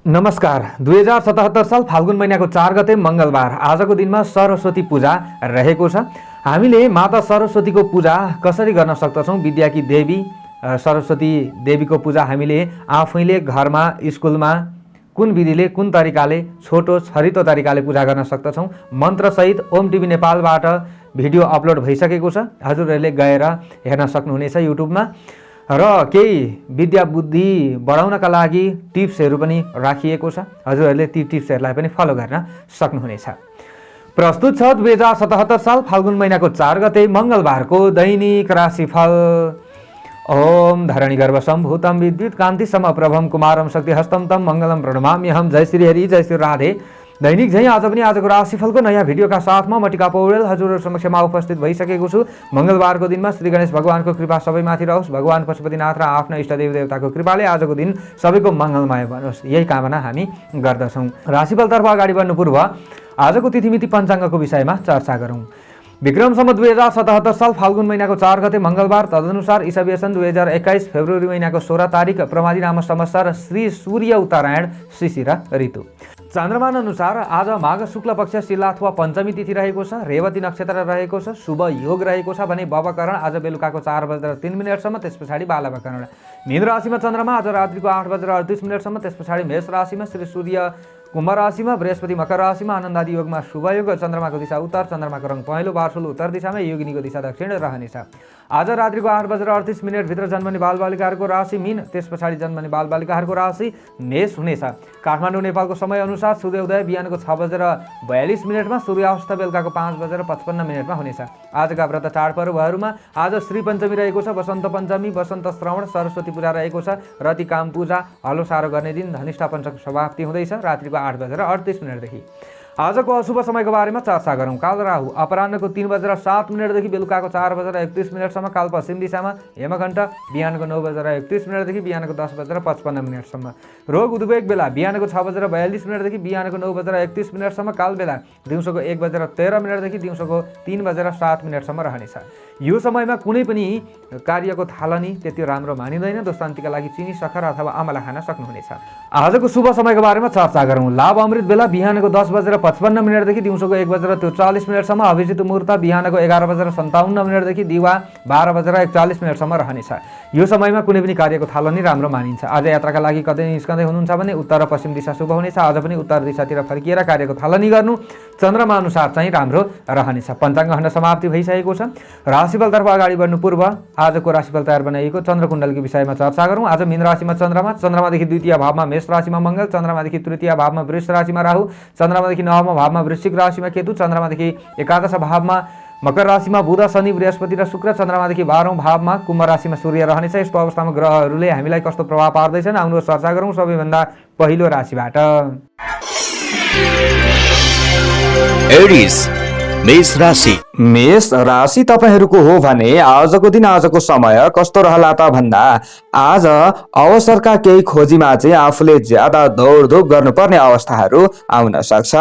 नमस्कार। 2077 साल फाल्गुन महिनाको 4 गते मंगलबार आजको दिनमा सरस्वती पूजा रहेको छ। हामीले माता सरस्वतीको पूजा कसरी गर्न सक्दछौँ? विद्याकी देवी सरस्वती देवीको पूजा हामीले आफैले घरमा स्कुलमा कुन विधिले कुन तरिकाले छोटो छरितो तरिकाले पूजा गर्न सक्दछौँ? मन्त्रसहित ओम टिभी नेपालबाट भिडियो अपलोड भइसकेको छ। हजुरहरूले गएर हेर्न सक्नुहुनेछ युट्युबमा। र केही विद्या बुद्धि बढाउनका लागि टिप्सहरू पनि राखिएको छ। हजुरहरूले ती टिप्सहरूलाई पनि फलो गर्न सक्नुहुनेछ। प्रस्तुत छ 2077 साल फाल्गुन महिनाको 4 गते मंगलबारको दैनिक राशिफल। ओम धरणी गर्भ सम्भूतम विद्युत कान्ति समप्रभम कुमारम शक्ति हस्तम तम मङ्गलम प्रणमाम्यहम। जय श्री हरि, जय श्री राधे। दैनिक झैँ आज पनि आजको राशिफलको नयाँ भिडियोका साथमा म टिका पौडेल हजुरहरू समक्षमा उपस्थित भइसकेको छु। मंगलबारको दिनमा श्री गणेश भगवानको कृपा सबैमाथि रहोस्। भगवान पशुपतिनाथ र आफ्ना इष्टदेव देवताको कृपाले आजको दिन सबैको मङ्गलमय बनोस्, यही कामना हामी गर्दछौँ। राशिफलतर्फ अगाडि बढ्नु पूर्व आजको तिथिमिति पञ्चाङ्गको विषयमा चर्चा गरौँ। विक्रम सम्वत 2077 साल फाल्गुन महिनाको 4 गते मंगलबार, तदनुसार ईसा सन 2021 फेब्रुअरी महिनाको 16 तारिक प्रमादी नाम संवत्सर श्री सूर्य उत्तरायण शिशिर ऋतु। चन्द्रमान अनुसार आज माघ शुक्ल पक्ष शिला अथवा पञ्चमी तिथि रहेको छ। रेवती नक्षत्र रहेको छ। शुभ योग रहेको छ भने बवकरण आज बेलुकाको 4:03 त्यस पछाडि बालवकरण। मीन राशिमा चन्द्रमा आज रात्रिको 8:38 त्यस पछाडि मेष राशिमा श्री सूर्य कुम्भ राशिमा, बृहस्पति मकर राशिमा, आनन्दादि योगमा शुभ योग। चन्द्रमाको दिशा उत्तर, चन्द्रमाको रङ पहेँलो, बार्सुल उत्तर दिशामा, योगिनीको दिशा दक्षिण रहनेछ। आज रात्रिको 8:38 भित्र जन्मने बालबालिकाहरूको राशि मीन, त्यस पछाडि जन्मने बालबालिकाहरूको राशि मेष हुनेछ। काठमाडौँ नेपालको समय अनुसार सूर्योदय बिहानको 6:42 सूर्यास्त बेलुकाको 5:55 हुनेछ। आजका व्रत चाडपर्वहरूमा आज श्री पञ्चमी रहेको छ, वसन्त पञ्चमी, वसन्त श्रवण, सरस्वती पूजा रहेको छ, रति काम पूजा, हलो सारो गर्ने दिन, धनिष्ठा पञ्चक समाप्ति हुँदैछ रात्रिको 8:38 देखि। आजको अशुभ समयको बारेमा चर्चा गरौँ। काल राहु अपराह्नको 3:07 देखि बेलुकाको 4:31 काल पश्चिम दिशामा, हेमघण्ट बिहानको 9:31 देखि बिहानको 10:55 रोग उद्वेग बेला बिहानको 6:42 देखि बिहानको 9:31 काल बेला दिउँसोको 1:13 देखि दिउँसोको 3:07 रहनेछ। यो समयमा कुनै पनि कार्यको थालनी त्यति राम्रो मानिँदैन। दोस्तान्तीका लागि चिनी, सखर अथवा अमला खान सक्नुहुनेछ। आजको शुभ समयको बारेमा चर्चा गरौँ। लाभ अमृत बेला बिहानको 10:55 देखि दिउँसोको 1:43 अभिजित मुहूर्त बिहानको 11:57 देखि दिवा 12:41 रहनेछ। यो समयमा कुनै पनि कार्यको थालनी राम्रो मानिन्छ। आज यात्राका लागि कतै निस्कँदै हुनुहुन्छ भने उत्तर र पश्चिम दिशा शुभ हुनेछ। आज पनि उत्तर दिशातिर फर्किएर कार्यको थालनी गर्नु चन्द्रमा अनुसार चाहिँ राम्रो रहनेछ। पञ्चाङ्ग खण्ड समाप्ति भइसकेको छ। राशिफलतर्फ अगाडि बढ्नु पूर्व आजको राशिफल तयार बनाइएको चन्द्रकुण्डलको विषयमा चर्चा गरौँ। आज मीन राशिमा चन्द्रमा, चन्द्रमादेखि द्वितीय भावमा मेष राशिमा मङ्गल, चन्द्रमादेखि तृतीय भावमा वृष राशिमा राहु, चन्द्रमादेखि नवमा भावमा वृश्चिक राशिमा केतु, चन्द्रमादेखि एकादश भावमा मकर राशिमा बुध, शनि, बृहस्पति र शुक्र, चन्द्रमादेखि 12औं भावमा कुम्भ राशिमा सूर्य रहनेछ। यस्तो अवस्थामा ग्रहहरूले हामीलाई कस्तो प्रभाव पार्दैछन् आउनुहोस् चर्चा गरौँ। सबैभन्दा पहिलो राशिबाट एरिस मेष राशि। मेष राशि तपाईहरूको हो भने आजको दिन आजको समय कस्तो रहला त भन्दा आज अवसरका केही खोजीमा चाहिँ आफूले ज्यादा दौडधुप गर्नुपर्ने अवस्थाहरू आउन सक्छ।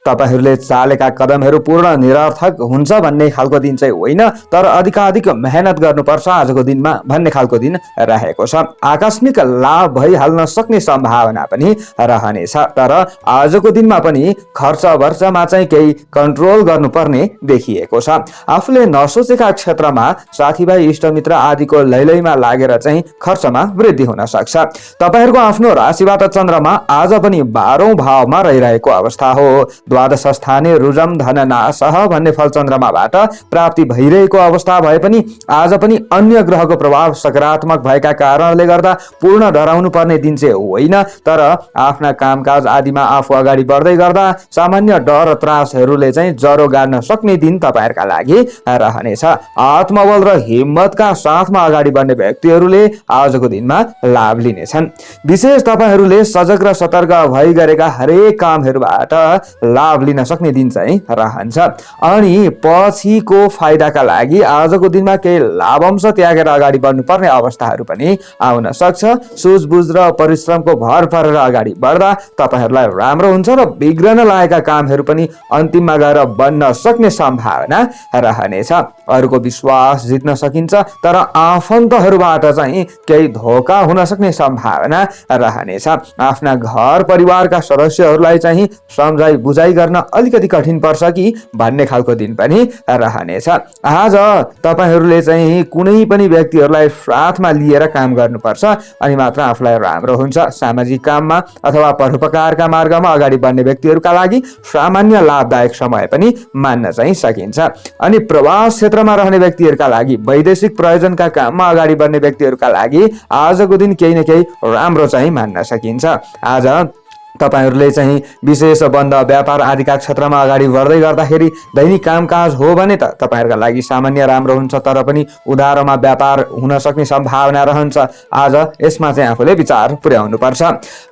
तपाईहरूले चालेका कदमहरू पूर्ण निरर्थक हुन्छ भन्ने खालको दिन चाहिँ होइन, तर अधिकाधिक मेहनत गर्नुपर्छ आजको दिनमा भन्ने खालको दिन रहेको छ। आकस्मिक लाभ भइहाल्न सक्ने सम्भावना पनि रहनेछ, तर आजको दिनमा पनि खर्च वर्चमा चाहिँ केही कन्ट्रोल गर्नुपर्ने देखिएको छ। आफूले नसोचेका क्षेत्रमा साथीभाइ, इष्टमित्र आदिको लैलैमा लागेर चाहिँ खर्चमा वृद्धि हुन सक्छ। तपाईहरूको आफ्नो राशिबाट चन्द्रमा आज पनि 12औं भावमा रहिरहेको अवस्था हो। द्वादश स्थाने रुजम धन नासह भन्ने फल चन्द्रमाबाट प्राप्ति भइरहेको अवस्था भए पनि आज पनि अन्य ग्रहको प्रभाव सकारात्मक भएका कारणले गर्दा पूर्ण डराउनु पर्ने दिन चाहिँ होइन, तर आफ्ना कामकाज आदिमा आफू अगाडि बढ्दै गर्दा सामान्य डर त्रासहरूले चाहिँ जरो गाड्न सक्ने दिन तपाईहरुका लागि रहनेछ। आत्मबल र हिम्मतका साथमा अगाडि बढ्ने व्यक्तिहरूले आजको दिनमा लाभ लिनेछन्। विशेष तपाईहरुले सजग र सतर्क भई गरेका हरेक कामहरुबाट लाभ लिन सक्ने दिन चाहिँ रहन्छ। अनि पछिको फाइदाका लागि आजको दिनमा केही लाभांश त्यागेर अगाडि बढ्नुपर्ने अवस्थाहरू पनि आउन सक्छ। सुझबुझ र परिश्रमको भर परेर अगाडि बढ्दा तपाईहरुलाई राम्रो हुन्छ र बिग्रन लागेका कामहरू पनि अन्तिममा गएर बन्न सक्ने सम्भावना रहनेछ। अरूको विश्वास जित्न सकिन्छ तर आफन्तहरूबाट चाहिँ केही धोका हुन सक्ने सम्भावना रहनेछ। आफ्ना घर परिवारका सदस्यहरूलाई चाहिँ सम्झाइ बुझाइ गर्न अलिकति कठिन पर्छ कि भन्ने खालको दिन पनि रहनेछ। आज तपाईहरूले चाहिँ कुनै पनि व्यक्तिहरूलाई साथमा लिएर काम गर्नुपर्छ अनि मात्र आफूलाई राम्रो हुन्छ। सामाजिक काममा अथवा परोपकारका मार्गमा अगाडि बढ्ने व्यक्तिहरूका लागि सामान्य लाभदायक समय पनि मान्न चाहिँ सकिन्छ। अनि प्रवास क्षेत्रमा रहने व्यक्तिहरूका लागि वैदेशिक प्रयोजनका काममा अगाडि बढ्ने व्यक्तिहरूका लागि आजको दिन केही न केही राम्रो चाहिँ मान्न सकिन्छ। आज तपाईहरूले चाहिँ विशेष बन्द व्यापार आदिका क्षेत्रमा अगाडि बढ्दै गर्दाखेरि दैनिक कामकाज हो भने त तपाईहरूका लागि सामान्य राम्रो हुन्छ तर पनि उधारोमा व्यापार हुन सक्ने सम्भावना रहन्छ। आज यसमा चाहिँ आफूले विचार पुर्याउनु पर्छ।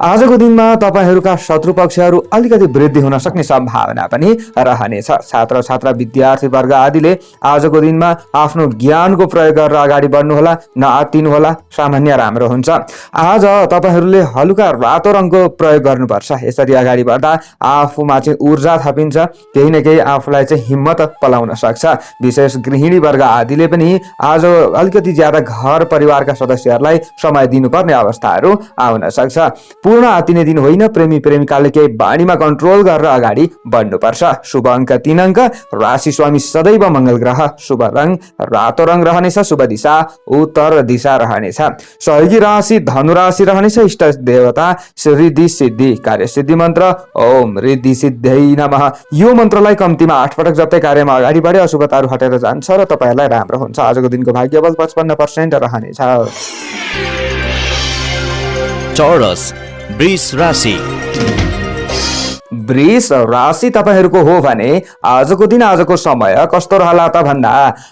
आजको दिनमा तपाईहरूका शत्रु पक्षहरू अलिकति वृद्धि हुन सक्ने सम्भावना पनि रहनेछ। छात्र छात्रा विद्यार्थी वर्ग आदिले आजको दिनमा आफ्नो ज्ञानको प्रयोग गरेर अगाडि बढ्नुहोला, नआत्तिनुहोला, सामान्य राम्रो हुन्छ। आज तपाईहरूले हलुका रातो रङको प्रयोग गर्नु यसरी अगाडि बढ्दा आफूमा चाहिँ ऊर्जा थपिन्छ, केही न केही आफूलाई चाहिँ हिम्मत पलाउन सक्छ। विशेष गृहिणी वर्ग आदिले पनि आज अलिकति ज्यादा घर परिवारका सदस्यहरूलाई समय दिनुपर्ने अवस्थाहरू आउन सक्छ। पूर्ण आत्तिने दिन होइन, प्रेमी प्रेमिकाले केही बाणीमा कन्ट्रोल गरेर अगाडि बढ्नुपर्छ। शुभ अङ्क 3 अङ्क, राशि स्वामी सदैव मङ्गल ग्रह, शुभ रङ रातो रङ रहनेछ, शुभ दिशा उत्तर दिशा रहनेछ। सहयोगी राशि धनु राशि रहनेछ। इष्ट देवता रिद्धि सिद्धि, कार्य सिद्धि मन्त्र ओम रिद्धि सिद्ध्यै नमः। यो मन्त्रलाई कम्तीमा 8 पटक जप्दै कार्यमा अगाडि बढे अशुभताहरू हटेर जान्छ र तपाईहरूलाई राम्रो हुन्छ। आजको दिनको भाग्यबल 55% रहनेछ। चौरस वृष राशि। वृष राशि तपाईहरूको हो भने आजको दिन आजको समय कस्तो रहला त भन्दा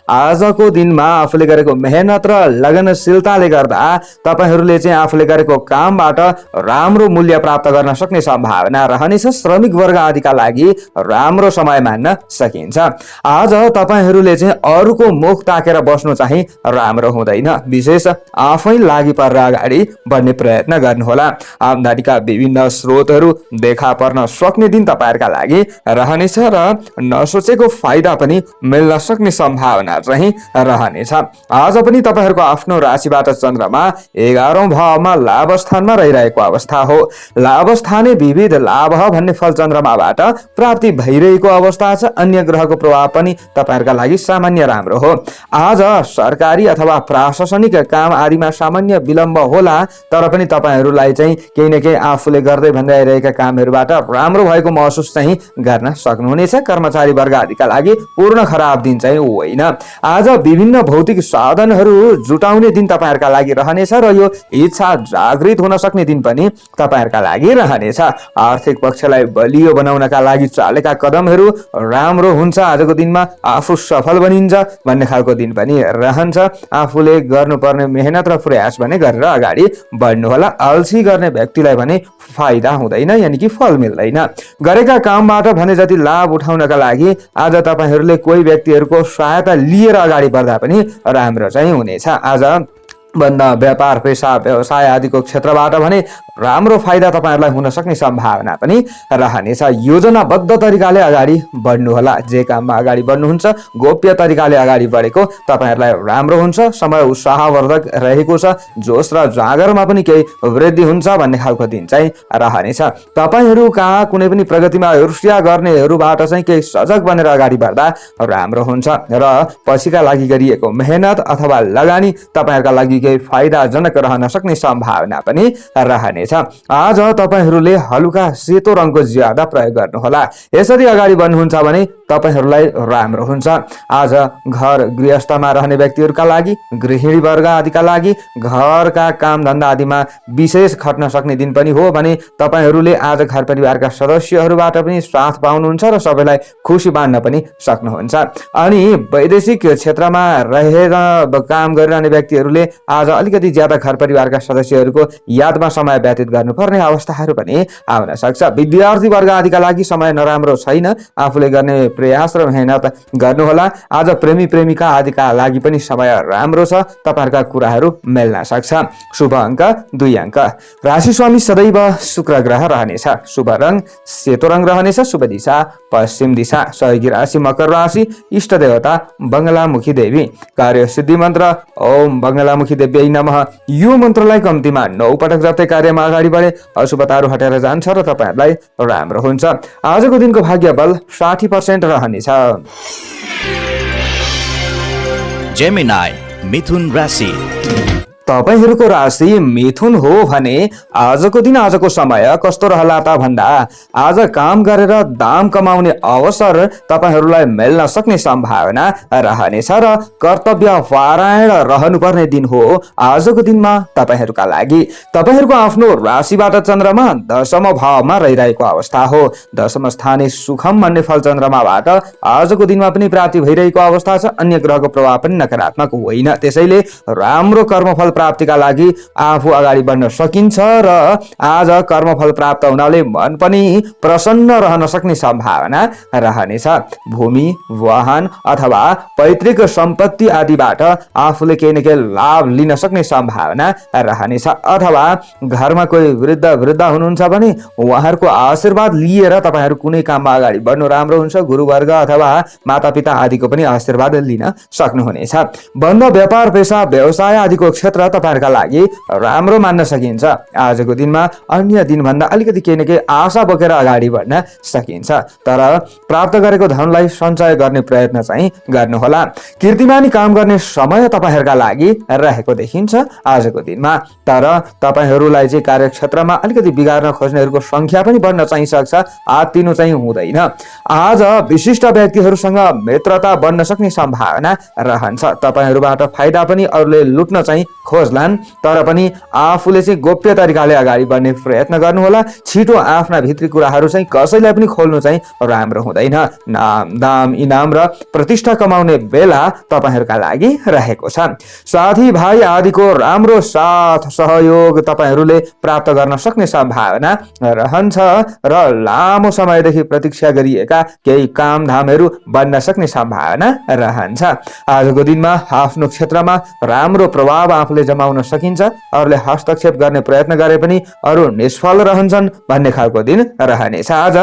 आजको दिनमा आफूले गरेको मेहनत र लगनशीलताले गर्दा तपाईहरूले चाहिँ आफूले गरेको कामबाट राम्रो मूल्य प्राप्त गर्न सक्ने सम्भावना रहनेछ। श्रमिक वर्ग आदिका लागि राम्रो समय मान्न सकिन्छ। आज तपाईहरूले चाहिँ अरूको मुख ताकेर बस्नु चाहिँ राम्रो हुँदैन। विशेष आफै लागि परेर अगाडि बढ्ने प्रयत्न गर्नुहोला। आम्दानीका विभिन्न स्रोतहरू देखा पर्न सक्ने दिन तपाईहरुका लागि रहनेछ र नसोचेको फाइदा पनि मिल्न सक्ने सम्भावना चाहिँ रहनेछ। आज पनि तपाईहरुको आफ्नो राशिबाट चन्द्रमा 11औं भावमा लाभ स्थानमा रहिरहेको अवस्था हो। लाभ स्थाने विविध लाभ भन्ने फल चन्द्रमाबाट प्राप्ति भइरहेको अवस्था छ। अन्य ग्रहको प्रभाव पनि तपाईहरुका लागि सामान्य राम्रो हो। आज सरकारी अथवा प्रशासनिक काम आदिमा सामान्य विलम्ब होला, तर पनि तपाईहरुलाई चाहिँ केही न केही आफूले गर्दै भन्दै आइरहेका कामहरुबाट राम्रो भएको महसुस चाहिँ गर्न सक्नुहुनेछ। कर्मचारी वर्ग आदिका लागि पूर्ण खराब दिन चाहिँ होइन। आज विभिन्न भौतिक साधनहरू जुटाउने दिन तपाईहरुका लागि रहनेछ र यो इच्छा जागृत हुन सक्ने दिन पनि तपाईहरुका लागि रहनेछ। आर्थिक पक्षलाई बलियो बनाउनका लागि चालेका कदमहरू राम्रो हुन्छ। आजको दिनमा आफू सफल बनिन्छ भन्ने खालको दिन पनि रहन्छ। आफूले गर्नुपर्ने मेहनत र प्रयास भने गरेर अगाडि बढ्नु होला। अल्छी गर्ने व्यक्तिलाई भने फाइदा हुँदैन, यानी कि फल मिल्दैन। गरेका कामबाट भने जति लाभ उठाउनका लागि आज तपाईहरूले कोही व्यक्तिहरूको सहायता लिएर अगाडि बढ्दा पनि राम्रो चाहिँ हुनेछ। आज बन्द व्यापार पेशा व्यवसाय आदिको क्षेत्रबाट भने राम्रो फाइदा तपाईहरुलाई हुन सक्ने सम्भावना पनि रहनेछ। योजनाबद्ध तरिकाले अगाडि बढ्नु होला। जे काममा अगाडि बढ्नुहुन्छ गोप्य तरिकाले अगाडि बढेको तपाईहरुलाई राम्रो हुन्छ। समय उत्साहवर्धक रहेको छ। जोश र जागरमा पनि केही वृद्धि हुन्छ भन्ने खालको दिन चाहिँ रहनेछ। तपाईहरुका कुनै पनि प्रगतिमा ईर्ष्या गर्नेहरुबाट चाहिँ केही सजग बनेर अगाडि बढ्दा राम्रो हुन्छ र पछिका लागि गरिएको मेहनत अथवा लगानी तपाईहरुका लागि केही फाइदाजनक रहन सक्ने सम्भावना पनि रहनेछ। आज तपाईहरूले हलुका सेतो रङको ज्यादा प्रयोग गर्नुहोला। यसरी अगाडि बढ्नुहुन्छ भने तपाईहरूलाई राम्रो हुन्छ। आज घर गृहस्थमा रहने व्यक्तिहरूका लागि, गृहिणी वर्ग आदिका लागि घरका काम धन्दा आदिमा विशेष खट्न सक्ने दिन पनि हो भने तपाईहरूले आज घर परिवारका सदस्यहरूबाट पनि साथ पाउनुहुन्छ र सबैलाई खुसी बाँड्न पनि सक्नुहुन्छ। अनि वैदेशिक क्षेत्रमा रहेर काम गरिरहने व्यक्तिहरूले आज अलिकति ज्यादा घर परिवारका सदस्यहरूको यादमा समय व्यतीत गर्नुपर्ने अवस्थाहरू पनि आउन सक्छ। विद्यार्थी वर्ग आदिका लागि समय नराम्रो छैन, आफूले गर्ने प्रयास र मेहनत गर्नुहोला। आज प्रेमी प्रेमिका आदिका लागि पनि समय राम्रो छ, तपाईहरुका कुराहरू मिल्न सक्छ। शुभ अङ्क 2 अङ्क। राशि स्वामी सदैव शुक्र ग्रह रहनेछ। शुभ रङ सेतो रङ रहनेछ। शुभ दिशा पश्चिम दिशा। सहयोगी राशि मकर राशि। इष्ट देवता बङ्गलामुखी देवी। कार्य सिद्धि मन्त्र ओम बङ्गलामुखी देव्यै नमः। यो मन्त्रलाई कम्तीमा 9 पटक जप्दै कार्यमा अगाडि बढे अशुभताहरू हटेर जान्छ र तपाईहरुलाई राम्रो हुन्छ। आजको दिनको भाग्य बल 60% रहनेछ। जेमिनाई मिथुन राशि। तपाईहरुको राशि मिथुन हो भने आजको दिन आजको समय कस्तो रहला त भन्दा आज काम गरेर दाम कमाउने अवसर तपाईहरुलाई मिल्न सक्ने सम्भावना रहनेछ र कर्तव्य परायण रहनुपर्ने दिन हो आजको दिनमा तपाईहरुका लागि। तपाईहरुको आफ्नो राशिबाट चन्द्रमा दशम भावमा रहिरहेको अवस्था हो। दशम स्थाने सुखम भन्ने फल चन्द्रमाबाट आजको दिनमा पनि प्राप्ति भइरहेको अवस्था छ। अन्य ग्रहको प्रभाव पनि नकारात्मक होइन, त्यसैले राम्रो कर्मफल प्राप्तिका लागि आफू अगाडि बढ्न सकिन्छ र आज कर्मफल प्राप्त हुनाले मन पनि प्रसन्न रहन सक्ने सम्भावना रहनेछ। भूमि वाहन अथवा पैतृक सम्पत्ति आदिबाट आफूले केही न केही लाभ लिन सक्ने सम्भावना रहनेछ। अथवा घरमा कोही वृद्ध हुनुहुन्छ भने उहाँहरूको आशीर्वाद लिएर तपाईहरु कुनै काममा अगाडि बढ्नु राम्रो हुन्छ। गुरुवर्ग अथवा मातापिता आदिको पनि आशीर्वाद लिन सक्नुहुनेछ। बन्द व्यापार पेशा व्यवसाय आदिको क्षेत्र तपाईहरुका लागि राम्रो मान्न सकिन्छ। आजको दिनमा अन्य दिनभन्दा अलिकति केही न केही आशा बोकेर अगाडि बढ्न सकिन्छ, तर प्राप्त गरेको धनलाई सञ्चय गर्ने प्रयत्न चाहिँ गर्नुहोला। कीर्तिमानी काम गर्ने समय तपाईहरुका लागि रहेको देखिन्छ आजको दिनमा, तर तपाईहरुलाई चाहिँ कार्यक्षेत्रमा अलिकति बिगार्न खोज्नेहरुको संख्या पनि बढ्न चाहिँ सक्छ। आत्तिनु चाहिँ हुँदैन। आज विशिष्ट व्यक्तिहरुसँग मित्रता बन्न सक्ने सम्भावना रहन्छ। तपाईहरुबाट फाइदा पनि अरूले लुट्न चाहिँ खोज्लान्, तर पनि आफूले चाहिँ गोप्य तरिकाले अगाडि बढ्ने प्रयत्न गर्नुहोला। छिटो आफ्ना भित्री कुराहरू चाहिँ कसैलाई पनि खोल्नु चाहिँ राम्रो हुँदैन। नाम दाम इनाम र प्रतिष्ठा कमाउने बेला तपाईहरुका लागि रहेको छ। साथी भाइ आदिको राम्रो साथ सहयोग तपाईहरुले प्राप्त गर्न सक्ने सम्भावना रहन्छ र लामो समयदेखि प्रतीक्षा गरिएका केही कामधामहरू बन्न सक्ने सम्भावना रहन्छ। आजको दिनमा आफ्नो क्षेत्रमा राम्रो प्रभाव आफूले जमाउन सकिन्छ। अरूले हस्तक्षेप गर्ने प्रयत्न गरे पनि अरू निष्फल रहन्छन् भन्ने खालको दिन रहनेछ। आज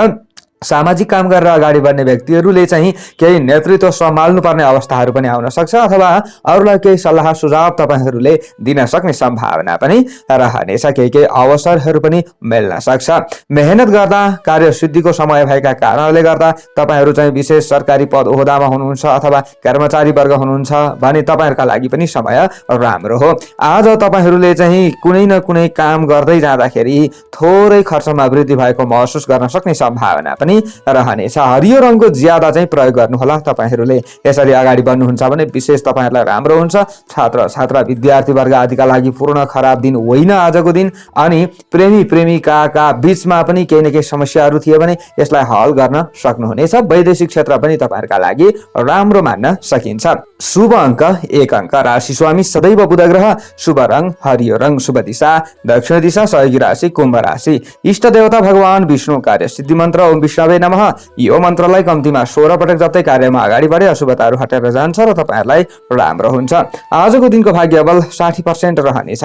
सामाजिक काम गरेर अगाडि बढ्ने व्यक्तिहरूले चाहिँ केही नेतृत्व सम्हाल्नु पर्ने अवस्थाहरू पनि आउन सक्छ, अथवा अरूलाई केही सल्लाह सुझाव तपाईहरुले दिन सक्ने सम्भावना पनि रहनेछ। केही अवसरहरू पनि मिल्न सक्छ। मेहनत गर्दा कार्य सिद्धिको समय भएका कारणले गर्दा तपाईहरु चाहिँ विशेष सरकारी पद ओहदामा हुनुहुन्छ अथवा कर्मचारी वर्ग हुनुहुन्छ भने तपाईहरुका लागि पनि समय राम्रो हो। आज तपाईहरुले चाहिँ कुनै न कुनै काम गर्दै जाँदाखेरि थोरै खर्चमा वृद्धि भएको महसुस गर्न सक्ने सम्भावना पनि रहनेछ। हरियो रङको ज्यादा चाहिँ प्रयोग गर्नुहोला। तपाईहरुले यसरी अगाडि बढ्नुहुन्छ भने विशेष तपाईहरुलाई राम्रो हुन्छ। छात्र छात्रा विद्यार्थी वर्ग आदिका लागि पूर्ण खराब दिन होइन आजको दिन। अनि प्रेमी प्रेमिकाका बीचमा पनि केही न केही समस्याहरू थिए भने यसलाई हल गर्न सक्नुहुनेछ। वैदेशिक क्षेत्र पनि तपाईहरुका लागि राम्रो मान्न सकिन्छ। शुभ अङ्क 1 अङ्क। राशि स्वामी सदैव बुध ग्रह। शुभ रङ हरियो रङ। शुभ दिशा दक्षिण दिशा। सहयोगी राशि कुम्भ राशि। इष्ट देवता भगवान विष्णु। कार्य सिद्धि मन्त्र ओम विष्णवे नमः। यो मन्त्रलाई कम्तीमा 16 पटक जप्दै कार्यमा अगाडि बढे अशुभताहरू हटेर जान्छ र तपाईहरुलाई राम्रो हुन्छ। आजको दिनको भाग्य बल 60% रहनेछ।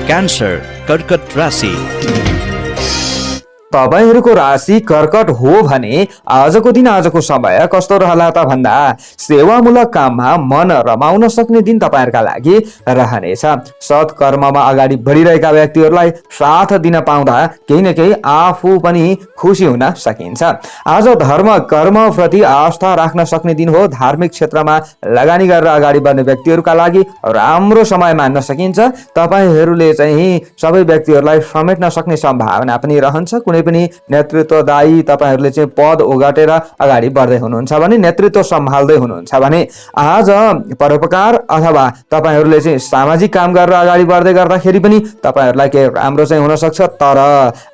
क्यान्सर कर्कट राशि। तपाईहरुको राशि कर्कट हो भने आजको दिन आजको समय कस्तो रहला त भन्दा सेवामूलक काममा मन रमाउन सक्ने दिन तपाईहरुका लागि रहनेछ। सत्कर्ममा अगाडि बढिरहेका व्यक्तिहरुलाई साथ दिन पाउँदा केही न केही आफू पनि खुसी हुन सकिन्छ। आज धर्म कर्म प्रति आस्था राख्न सक्ने दिन हो। धार्मिक क्षेत्रमा लगानी गरेर अगाडि बढ्ने व्यक्तिहरुका लागि राम्रो समय मान्न सकिन्छ। तपाईहरुले चाहिँ सबै व्यक्तिहरुलाई समेट्न सक्ने सम्भावना पनि रहन्छ। कुनै पनि नेतृत्वदायी तपाईहरूले चाहिँ पद ओगटेर अगाडि बढ्दै हुनुहुन्छ भने, नेतृत्व सम्हाल्दै हुनुहुन्छ भने, आज परोपकार अथवा तपाईहरूले चाहिँ सामाजिक काम गरेर अगाडि बढ्दै गर्दाखेरि पनि तपाईहरूलाई केही राम्रो चाहिँ हुन सक्छ। तर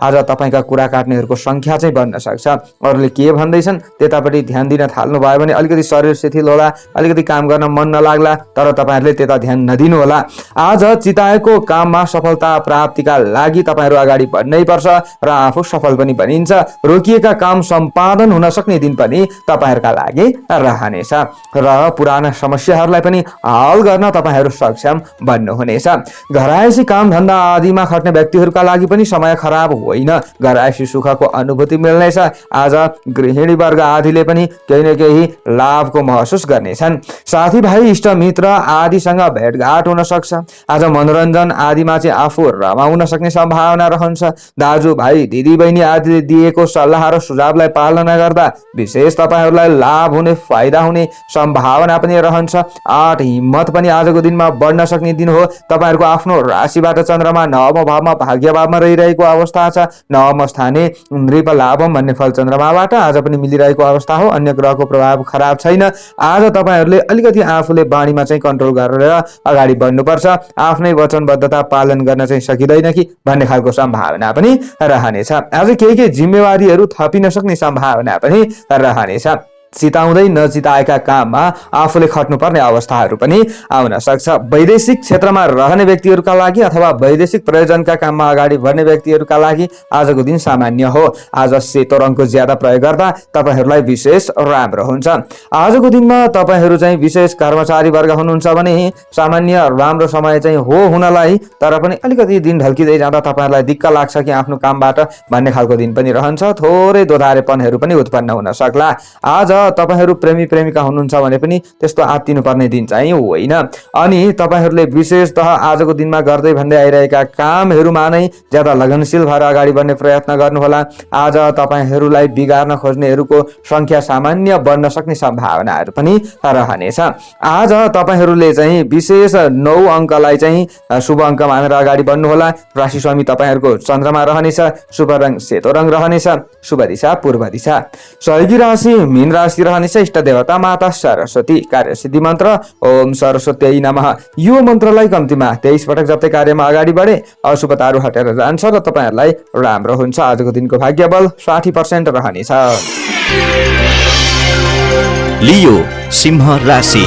आज तपाईँका कुरा काट्नेहरूको संख्या चाहिँ बढ्न सक्छ। अरूले के भन्दैछन् त्यतापट्टि ध्यान दिन थाल्नु भयो भने अलिकति शरीर शिथिल होला, अलिकति काम गर्न मन नलाग्ला, तर तपाईँहरूले त्यता ध्यान नदिनु होला। आज चिताएको काममा सफलता प्राप्तिका लागि तपाईँहरू अगाडि बढ्नै पर्छ र आफू सफल पनि बनिन्छ। रोकिएका काम सम्पादन हुन सक्ने दिन पनि तपाईँहरूका लागि रहनेछ र पुराना समस्याहरूलाई पनि हल गर्न तपाईँहरू सक्षम बन्नुहुनेछ। घरायसी काम धन्दा आदिमा खट्ने व्यक्तिहरूका लागि पनि समय खराब होइन, घरायसी सुखको अनुभूति मिल्नेछ। आज गृहिणी वर्ग आदिले पनि केही न केही लाभको महसुस गर्नेछन्। साथीभाइ इष्टमित्र आदिसँग भेटघाट हुन सक्छ। आज मनोरञ्जन आदिमा चाहिँ आफू रमाउन सक्ने सम्भावना रहन्छ। दाजुभाइ दिदीबहिनी आदिले दिएको सल्लाह र सुझावलाई पालना गर्दा विशेष तपाईँहरूलाई लाभ हुने, फाइदा हुने सम्भावना पनि रहन्छ। 8 हिम्मत पनि आजको दिनमा बढ्न सक्ने दिन हो। तपाईँहरूको आफ्नो राशिबाट चन्द्रमा 9औं भावमा भाग्य भावमा रहिरहेको अवस्था छ। 9औं स्थाने नृप लाभम भन्ने फल चन्द्रमाबाट आज पनि मिलिरहेको अवस्था हो। अन्य ग्रहको प्रभाव खराब छैन। आज तपाईँहरूले अलिकति आफूले बाणीमा चाहिँ कन्ट्रोल गरेर अगाडि बढ्नुपर्छ। आफ्नै वचनबद्धता पालन गर्न चाहिँ सकिँदैन कि भन्ने खालको सम्भावना पनि रहनेछ। आज केही जिम्मेवारीहरू थपिन सक्ने सम्भावना पनि रहनेछ। चिताउँदै नचिताएका काममा आफूले खट्नुपर्ने अवस्थाहरू पनि आउन सक्छ। वैदेशिक क्षेत्रमा रहने व्यक्तिहरूका लागि अथवा वैदेशिक प्रयोजनका काममा अगाडि बढ्ने व्यक्तिहरूका लागि आजको दिन सामान्य हो। आज सेतो रङको ज्यादा प्रयोग गर्दा तपाईँहरूलाई विशेष राम्रो हुन्छ। आजको दिनमा तपाईँहरू चाहिँ विशेष कर्मचारी वर्ग हुनुहुन्छ भने सामान्य राम्रो समय चाहिँ हो हुनलाई, तर पनि अलिकति दिन ढल्किँदै जाँदा तपाईँहरूलाई दिक्क लाग्छ कि आफ्नो कामबाट भन्ने खालको दिन पनि रहन्छ। थोरै दोधारेपनहरू पनि उत्पन्न हुन सक्ला। आज तपाईहरू प्रेमी प्रेमिका हुनुहुन्छ भने पनि त्यस्तो आत्तिनु पर्ने दिन चाहिँ होइन। अनि तपाईहरूले विशेषतः आजको दिनमा गर्दै भन्दै आइरहेका कामहरूमा नै ज्यादा लगनशील भएर अगाडि बढ्ने प्रयत्न गर्नुहोला। आज तपाईहरूलाई बिगार्न खोज्नेहरूको संख्या सामान्य बढ्न सक्ने सम्भावनाहरू पनि रहनेछ। आज तपाईहरूले चाहिँ विशेष 9 अङ्कलाई चाहिँ शुभ अङ्क मानेर अगाडि बढ्नुहोला। राशि स्वामी तपाईहरूको चन्द्रमा रहनेछ। शुभ रङ सेतो रङ रहनेछ। शुभ दिशा पूर्व दिशा। सहयोगी राशि मीन राशि रहनेछ। इष्ट देवता माता सरस्वती। कार्यसिद्धि मन्त्र ओम सरस्वती नमः। यो मन्त्रलाई कम्तीमा 23 पटक जप्दै कार्यमा अगाडि बढे अशुभताहरू हटेर जान्छ र तपाईहरूलाई राम्रो हुन्छ। आजको दिनको भाग्य बल 60% रहनेछ। लियो सिंह राशि।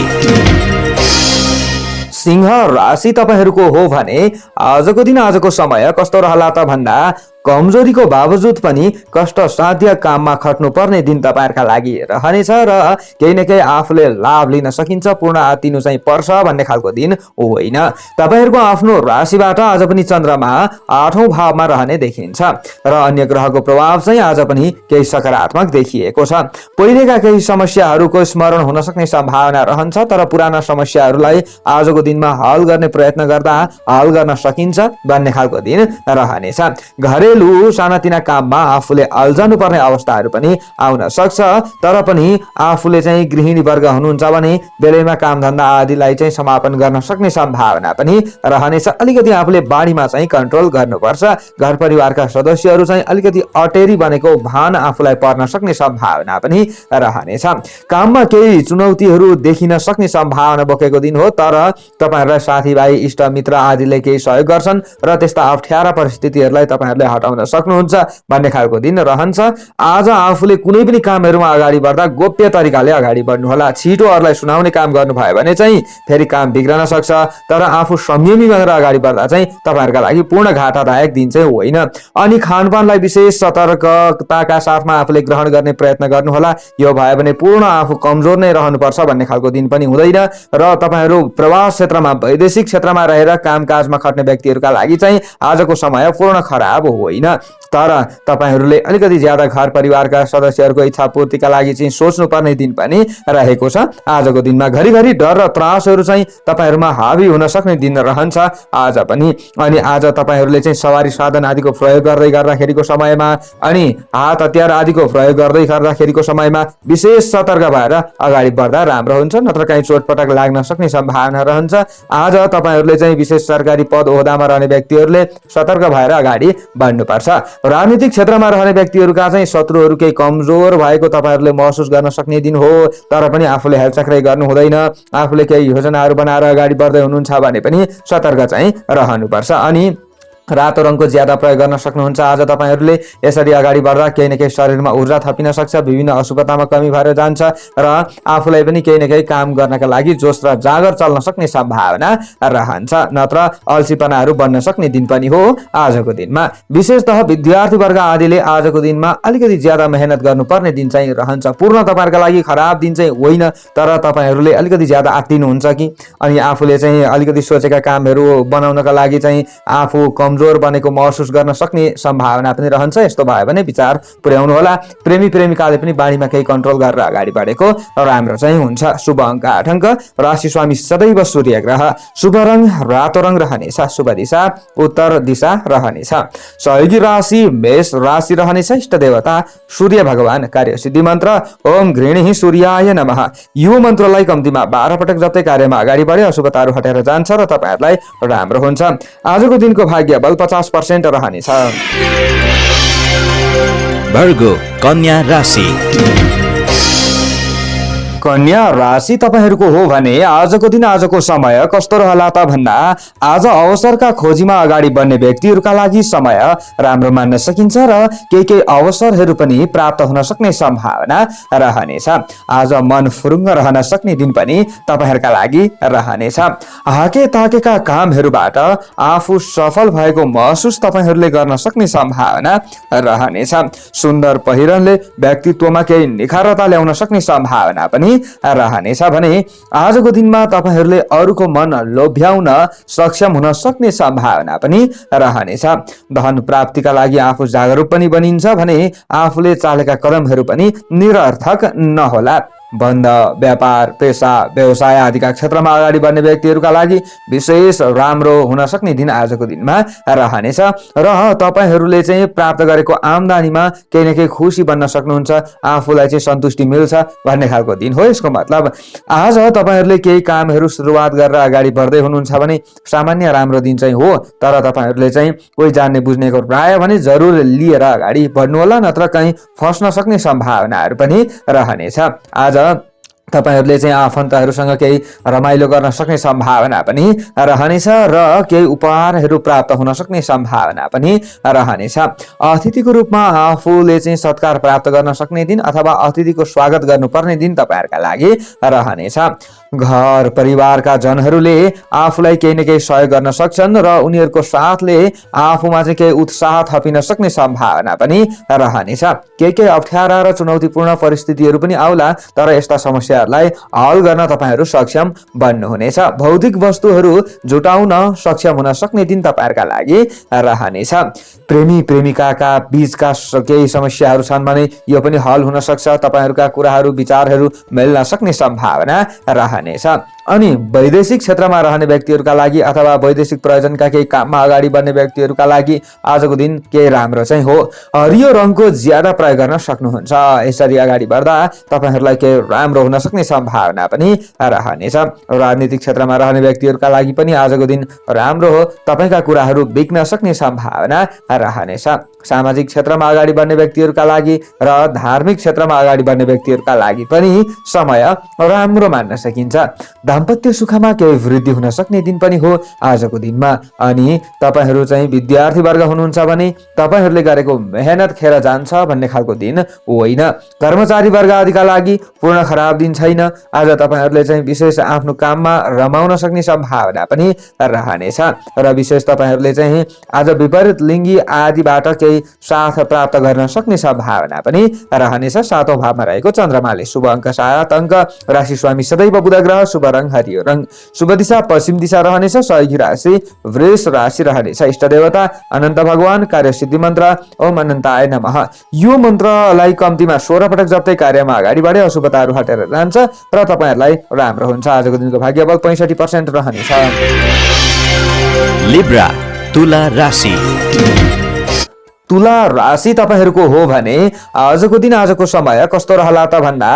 सिंह राशि तपाईहरूको हो भने आजको दिन आजको समय कस्तो रहला त भन्दा कमजोरीको बावजुद पनि कष्ट साध्य काममा खट्नु पर्ने दिन तपाईहरुका लागि रहनेछ र केही न केही आफूले लाभ लिन सकिन्छ। पूर्ण आत्तिनु चाहिँ पर्छ भन्ने खालको दिन होइन। तपाईहरुको आफ्नो राशिबाट आज पनि चन्द्रमा 8औं भावमा रहने देखिन्छ र अन्य ग्रहको प्रभाव चाहिँ आज पनि केही सकारात्मक देखिएको छ। पहिलेका केही समस्याहरूको स्मरण हुन सक्ने सम्भावना रहन्छ, तर पुराना समस्याहरूलाई आजको दिनमा हल गर्ने प्रयत्न गर्दा हल गर्न सकिन्छ भन्ने खालको दिन रहनेछ। घरेलु सानातिना काममा आफूले अल्झनु पर्ने अवस्थाहरू पनि आउन सक्छ, तर पनि आफूले चाहिँ गृहिणी वर्ग हुनुहुन्छ भने बेलैमा कामधन्दा आदिलाई चाहिँ समापन गर्न सक्ने सम्भावना पनि रहनेछ। अलिकति आफूले बाढीमा चाहिँ कन्ट्रोल गर्नुपर्छ। घर परिवारका सदस्यहरू चाहिँ अलिकति अटेरी बनेको भान आफूलाई पर्न सक्ने सम्भावना पनि रहनेछ। काममा केही चुनौतीहरू देखिन सक्ने सम्भावना बोकेको दिन हो, तर तपाईहरुलाई साथीभाइ इष्टमित्र आदिले केही सहयोग गर्छन् र त्यस्ता अप्ठ्यारा परिस्थितिहरूलाई तपाईहरुले हटाउन सक्नुहुन्छ भन्ने खालको दिन रहन्छ। आज आफूले कुनै पनि कामहरुमा अगाडि बढ्दा गोप्य तरिकाले अगाडि बढ्नु होला। छिटो अरूलाई सुनाउने काम गर्नुभयो भने चाहिँ फेरि काम बिग्रन सक्छ, तर आफू संयमी बनेर अगाडि बढ्दा चाहिँ तपाईहरुका लागि पूर्ण घाटादायक दिन चाहिँ होइन। अनि खानपानलाई विशेष सतर्कताका साथमा आफूले ग्रहण गर्ने प्रयत्न गर्नु होला। यो भयो भने पूर्ण आफू कमजोर नै रहनुपर्छ भन्ने खालको दिन पनि हुँदैन र तपाईहरु प्रवास क्षेत्रमा वैदेशिक क्षेत्रमा रहेर कामकाजमा खट्ने व्यक्तिहरुका लागि चाहिँ आजको समय पूर्ण खराब होइन, तर तपाईहरुले अलिकति ज्यादा घर परिवारका सदस्यहरुको इच्छा पूर्तिका लागि चाहिँ सोच्नु पर्ने दिन पनि रहेको छ। आजको दिनमा घरिघरि डर र त्रासहरु चाहिँ तपाईहरुमा हावी हुन सक्ने दिन रहन्छ आज पनि। अनि आज तपाईहरुले चाहिँ सवारी साधन आदिको प्रयोग गर्दाखेरिको समयमा अनि हात हतियार आदिको प्रयोग गर्दाखेरिको समयमा विशेष सतर्क भएर अगाडि बढ्दा राम्रो हुन्छ, नत्र कहीँ चोटपटक लाग्न सक्ने सम्भावना रहन्छ। आज तपाईहरुले चाहिँ विशेष सरकारी पद ओहदामा रहने व्यक्तिहरुले सतर्क भएर अगाडि बढ्नु हुनुपर्छ। राजनीतिक क्षेत्रमा रहने व्यक्तिहरूका चाहिँ शत्रुहरू केही कमजोर भएको तपाईँहरूले महसुस गर्न सक्ने दिन हो। तर पनि आफूले हेलचक्राइ गर्नु हुँदैन। आफूले केही योजनाहरू बनाएर अगाडि बढ्दै हुनुहुन्छ भने पनि सतर्क चाहिँ रहनुपर्छ। अनि रातो रङको ज्यादा प्रयोग गर्न सक्नुहुन्छ। आज तपाईँहरूले यसरी अगाडि बढ्दा केही न केही शरीरमा ऊर्जा थपिन सक्छ, विभिन्न अशुभतामा कमी भएर जान्छ र आफूलाई पनि केही न केही काम गर्नका लागि जोस र जागर चल्न सक्ने सम्भावना रहन्छ। नत्र अल्छीपनाहरू बन्न सक्ने दिन पनि हो आजको दिनमा। विशेषतः विद्यार्थी वर्ग आदिले आजको दिनमा अलिकति ज्यादा मेहनत गर्नुपर्ने दिन चाहिँ रहन्छ। पूर्ण तपाईँहरूका लागि खराब दिन चाहिँ होइन, तर तपाईँहरूले अलिकति ज्यादा आत्तिनुहुन्छ कि अनि आफूले चाहिँ अलिकति सोचेका कामहरू बनाउनका लागि चाहिँ आफू कमजोर बनेको महसुस गर्न सक्ने सम्भावना पनि रहन्छ। यस्तो भयो भने विचार पुर्याउनु होला। प्रेमी प्रेमिकाले पनि बाणीमा केही कन्ट्रोल गरेर अगाडि बढेको राम्रो चाहिँ हुन्छ। शुभ अङ्क 8 अङ्क, राशि स्वामी सदैव सूर्य ग्रह, शुभ रङ रातो रङ रहनेछ, शुभ दिशा उत्तर दिशा रहनेछ। सहयोगी राशि मेष राशि रहनेछ, इष्ट देवता सूर्य भगवान, कार्य सिद्धि मन्त्र ओम गृहिणी सूर्याय नमः। यो मन्त्रलाई कम्तीमा 12 पटक जप्दै कार्यमा अगाडि बढे अशुभताहरू हटेर जान्छ र तपाईँहरूलाई राम्रो हुन्छ। आजको दिनको भाग्य बल 50% रहनेछ। वर्गो कन्या राशि। कन्या राशि तपाईहरूको हो भने आजको दिन आजको समय कस्तो रहला त भन्दा आज अवसरका खोजीमा अगाडि बढ्ने व्यक्तिहरूका लागि समय राम्रो मान्न सकिन्छ र केही अवसरहरू पनि प्राप्त हुन सक्ने सम्भावना रहनेछ। आज मन फुरुङ्ग रहन सक्ने दिन पनि तपाईहरूका लागि रहनेछ। हाके ताकेका कामहरूबाट आफू सफल भएको महसुस तपाईहरूले गर्न सक्ने सम्भावना रहनेछ। सुन्दर पहिरनले व्यक्तित्वमा केही निखारता ल्याउन सक्ने सम्भावना पनि रहनेछ भने आजको दिनमा तपाईहरूले अरूको मन लोभ्याउन सक्षम हुन सक्ने सम्भावना पनि रहनेछ। धन प्राप्तिका लागि आफू जागरुक पनि बनिन्छ भने आफूले चालेका कदमहरू पनि निरर्थक नहोला। बन्द व्यापार पेसा व्यवसाय आदिका क्षेत्रमा अगाडि बढ्ने व्यक्तिहरूका लागि विशेष राम्रो हुन सक्ने दिन आजको दिनमा रहनेछ र तपाईहरूले चाहिँ प्राप्त गरेको आम्दानीमा केही न केही खुसी बन्न सक्नुहुन्छ। आफूलाई चाहिँ सन्तुष्टि मिल्छ भन्ने खालको दिन हो। यसको मतलब आज तपाईँहरूले केही कामहरू सुरुवात गरेर अगाडि बढ्दै हुनुहुन्छ भने सामान्य राम्रो दिन चाहिँ हो। तर तपाईँहरूले चाहिँ कोही जान्ने बुझ्नेको राय भने जरुर लिएर अगाडि बढ्नु होला, नत्र कहीँ फस्न सक्ने सम्भावनाहरू पनि रहनेछ। आज तपाईहरूले चाहिँ आफन्तहरूसँग केही रमाइलो गर्न सक्ने सम्भावना पनि रहनेछ र केही उपहारहरू प्राप्त हुन सक्ने सम्भावना पनि रहनेछ। अतिथिको रूपमा आफूले चाहिँ सत्कार प्राप्त गर्न सक्ने दिन अथवा अतिथिको स्वागत गर्नुपर्ने दिन तपाईहरूका लागि रहनेछ। घर परिवारका जनहरूले आफूलाई केही न केही सहयोग गर्न सक्छन् र उनीहरूको साथले आफूमा चाहिँ केही उत्साह थपिन सक्ने सम्भावना पनि रहनेछ। केही अप्ठ्यारा र चुनौतीपूर्ण परिस्थितिहरू पनि आउला, तर यस्ता समस्याहरूलाई हल गर्न तपाईहरू सक्षम बन्नुहुनेछ। भौतिक वस्तुहरू जुटाउन सक्षम हुन सक्ने दिन तपाईहरूका लागि रहनेछ। प्रेमी प्रेमिकाका बीचका केही समस्याहरू छन् भने यो पनि हल हुन सक्छ। तपाईहरूका कुराहरू विचारहरू मिल्न सक्ने सम्भावना रहनेछ। अनि वैदेशिक क्षेत्रमा रहने व्यक्तिहरूका लागि अथवा वैदेशिक प्रयोजनका केही काममा अगाडि बढ्ने व्यक्तिहरूका लागि आजको दिन केही राम्रो चाहिँ हो। हरियो रङको ज्यादा प्रयोग गर्न सक्नुहुन्छ। यसरी अगाडि बढ्दा तपाईहरूलाई केही राम्रो हुन सक्ने सम्भावना पनि रहनेछ। राजनीतिक क्षेत्रमा रहने व्यक्तिहरूका लागि पनि आजको दिन राम्रो हो। तपाईका कुराहरू बिग्न सक्ने सम्भावना रहनेछ। सामाजिक क्षेत्रमा अगाडि बढ्ने व्यक्तिहरूका लागि र धार्मिक क्षेत्रमा अगाडि बढ्ने व्यक्तिहरूका लागि पनि समय राम्रो मान्न सकिन्छ। दाम्पत्य सुखमा केही वृद्धि हुन सक्ने दिन पनि हो आजको दिनमा। अनि तपाईहरू चाहिँ विद्यार्थी वर्ग हुनुहुन्छ भने तपाईहरूले गरेको मेहनत खेर जान्छ भन्ने खालको दिन होइन। कर्मचारी वर्ग आदिका लागि पूर्ण खराब दिन छैन। आज तपाईहरूले चाहिँ विशेष आफ्नो काममा रमाउन सक्ने सम्भावना पनि रहनेछ र विशेष तपाईहरूले चाहिँ आज विपरीत लिङ्गी आदिबाट केही साथ प्राप्त गर्न सक्ने सम्भावना पनि रहनेछ। 7औं भावमा रहेको चन्द्रमाले शुभ अङ्क 7 अङ्क, राशि स्वामी सदैव बुध ग्रह, शुभ रङ हरियो रङ, शुभ दिशा पश्चिम दिशा रहनेछ। सहयोगी राशि वृष राशि रहनेछ। इष्ट देवता अनन्त भगवान, कार्य सिद्धि मन्त्र ओम अनन्ताय नमः। यो मन्त्रलाई कम्तीमा 16 पटक जप्दै कार्यमा अगाडि बढे अशुभताहरू हटेर जान्छ र तपाईहरूलाई राम्रो हुन्छ। आजको दिनको भाग्यबल 65% रहनेछ। लिब्रा तुला राशि। तुला राशि तपाईहरूको हो भने आजको दिन आजको समय कस्तो रहला त भन्दा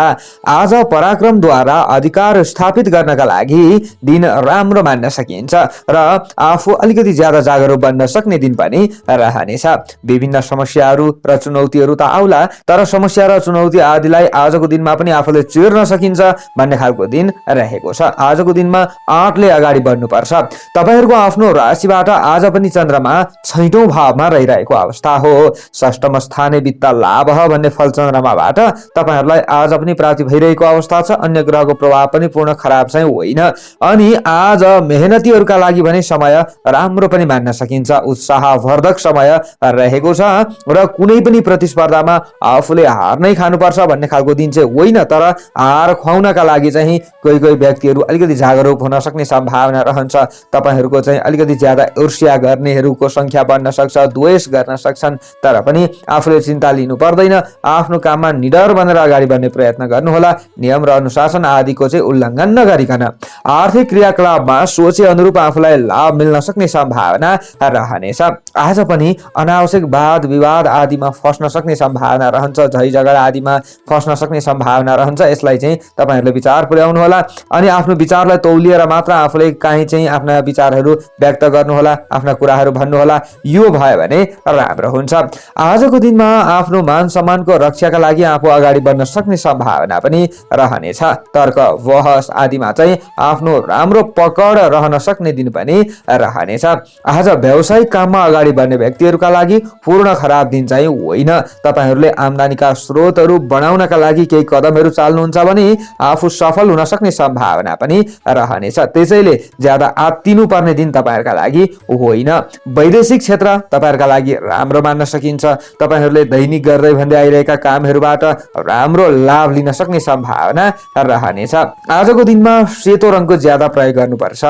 आज पराक्रमद्वारा अधिकार स्थापित गर्नका लागि दिन राम्रो मान्न सकिन्छ र आफू अलिकति ज्यादा जागरुक बन्न सक्ने दिन पनि रहनेछ। विभिन्न समस्याहरू र चुनौतीहरू त आउला, तर समस्या र चुनौती आदिलाई आजको दिनमा पनि आफूले चिर्न सकिन्छ भन्ने खालको दिन रहेको छ। आजको दिनमा आँटले अगाडि बढ्नुपर्छ। तपाईहरूको आफ्नो राशिबाट आज पनि चन्द्रमा 6औं भावमा रहिरहेको अवस्था हो। षष्ठम स्थाने वित्त लाभ भन्ने फल चन्द्रमाबाट तपाईहरूलाई आज पनि प्राप्ति भइरहेको अवस्था छ। अन्य ग्रहको प्रभाव पनि पूर्ण खराब चाहिँ होइन। अनि आज मेहनतीहरूका लागि भने समय राम्रो पनि मान्न सकिन्छ। उत्साहवर्धक समय रहेको छ र कुनै पनि प्रतिस्पर्धामा आफूले हार नै खानुपर्छ भन्ने खालको दिन चाहिँ होइन, तर हार खुवाउनका लागि चाहिँ कोही कोही व्यक्तिहरू अलिकति जागरुक हुन सक्ने सम्भावना रहन्छ। तपाईहरूको चाहिँ अलिकति ज्यादा ईर्ष्या गर्नेहरूको संख्या बढ्न सक्छ, द्वेष गर्न सक्छन्, तर पनि आफूले चिन्ता लिनु पर्दैन। आफ्नो काममा निडर बनेर अगाडि बढ्ने प्रयत्न गर्नुहोला। नियम र अनुशासन आदिको चाहिँ उल्लङ्घन नगरिकन आर्थिक क्रियाकलापमा सोचे अनुरूप आफूलाई लाभ मिल्न सक्ने सम्भावना रहनेछ। आज पनि अनावश्यक वाद विवाद आदिमा फस्न सक्ने सम्भावना रहन्छ, झै झगडा आदिमा फस्न सक्ने सम्भावना रहन्छ। यसलाई चाहिँ तपाईहरूले विचार पुर्याउनु होला अनि आफ्नो विचारलाई तौलिएर मात्र आफूले काहीँ चाहिँ आफ्ना विचारहरू व्यक्त गर्नुहोला, आफ्ना कुराहरू भन्नुहोला। यो भयो भने राम्रो हुन्छ। आजको दिनमा आफ्नो मान सम्मानको रक्षाका लागि आफू अगाडि बढ्न सक्ने सम्भावना पनि रहनेछ। तर्क बहस आदिमा चाहिँ आफ्नो राम्रो पकड रहन सक्ने दिन पनि रहनेछ। आज व्यावसायिक काममा अगाडि बढ्ने व्यक्तिहरूका लागि पूर्ण खराब दिन चाहिँ होइन। तपाईहरूले आम्दानीका स्रोतहरू बढाउनका लागि केही कदमहरू चाल्नुहुन्छ भने आफू सफल हुन सक्ने सम्भावना पनि रहनेछ। त्यसैले ज्यादा आत्तिनु पर्ने दिन तपाईहरूका लागि होइन। वैदेशिक क्षेत्र तपाईहरूका लागि राम्रो मान्न सकिन्छ। तपाईहरूले दैनिक गर्दै भन्दै आइरहेका कामहरूबाट राम्रो लाभ लिन सक्ने सम्भावना रहनेछ। आजको दिनमा सेतो रङको ज्यादा प्रयोग गर्नुपर्छ।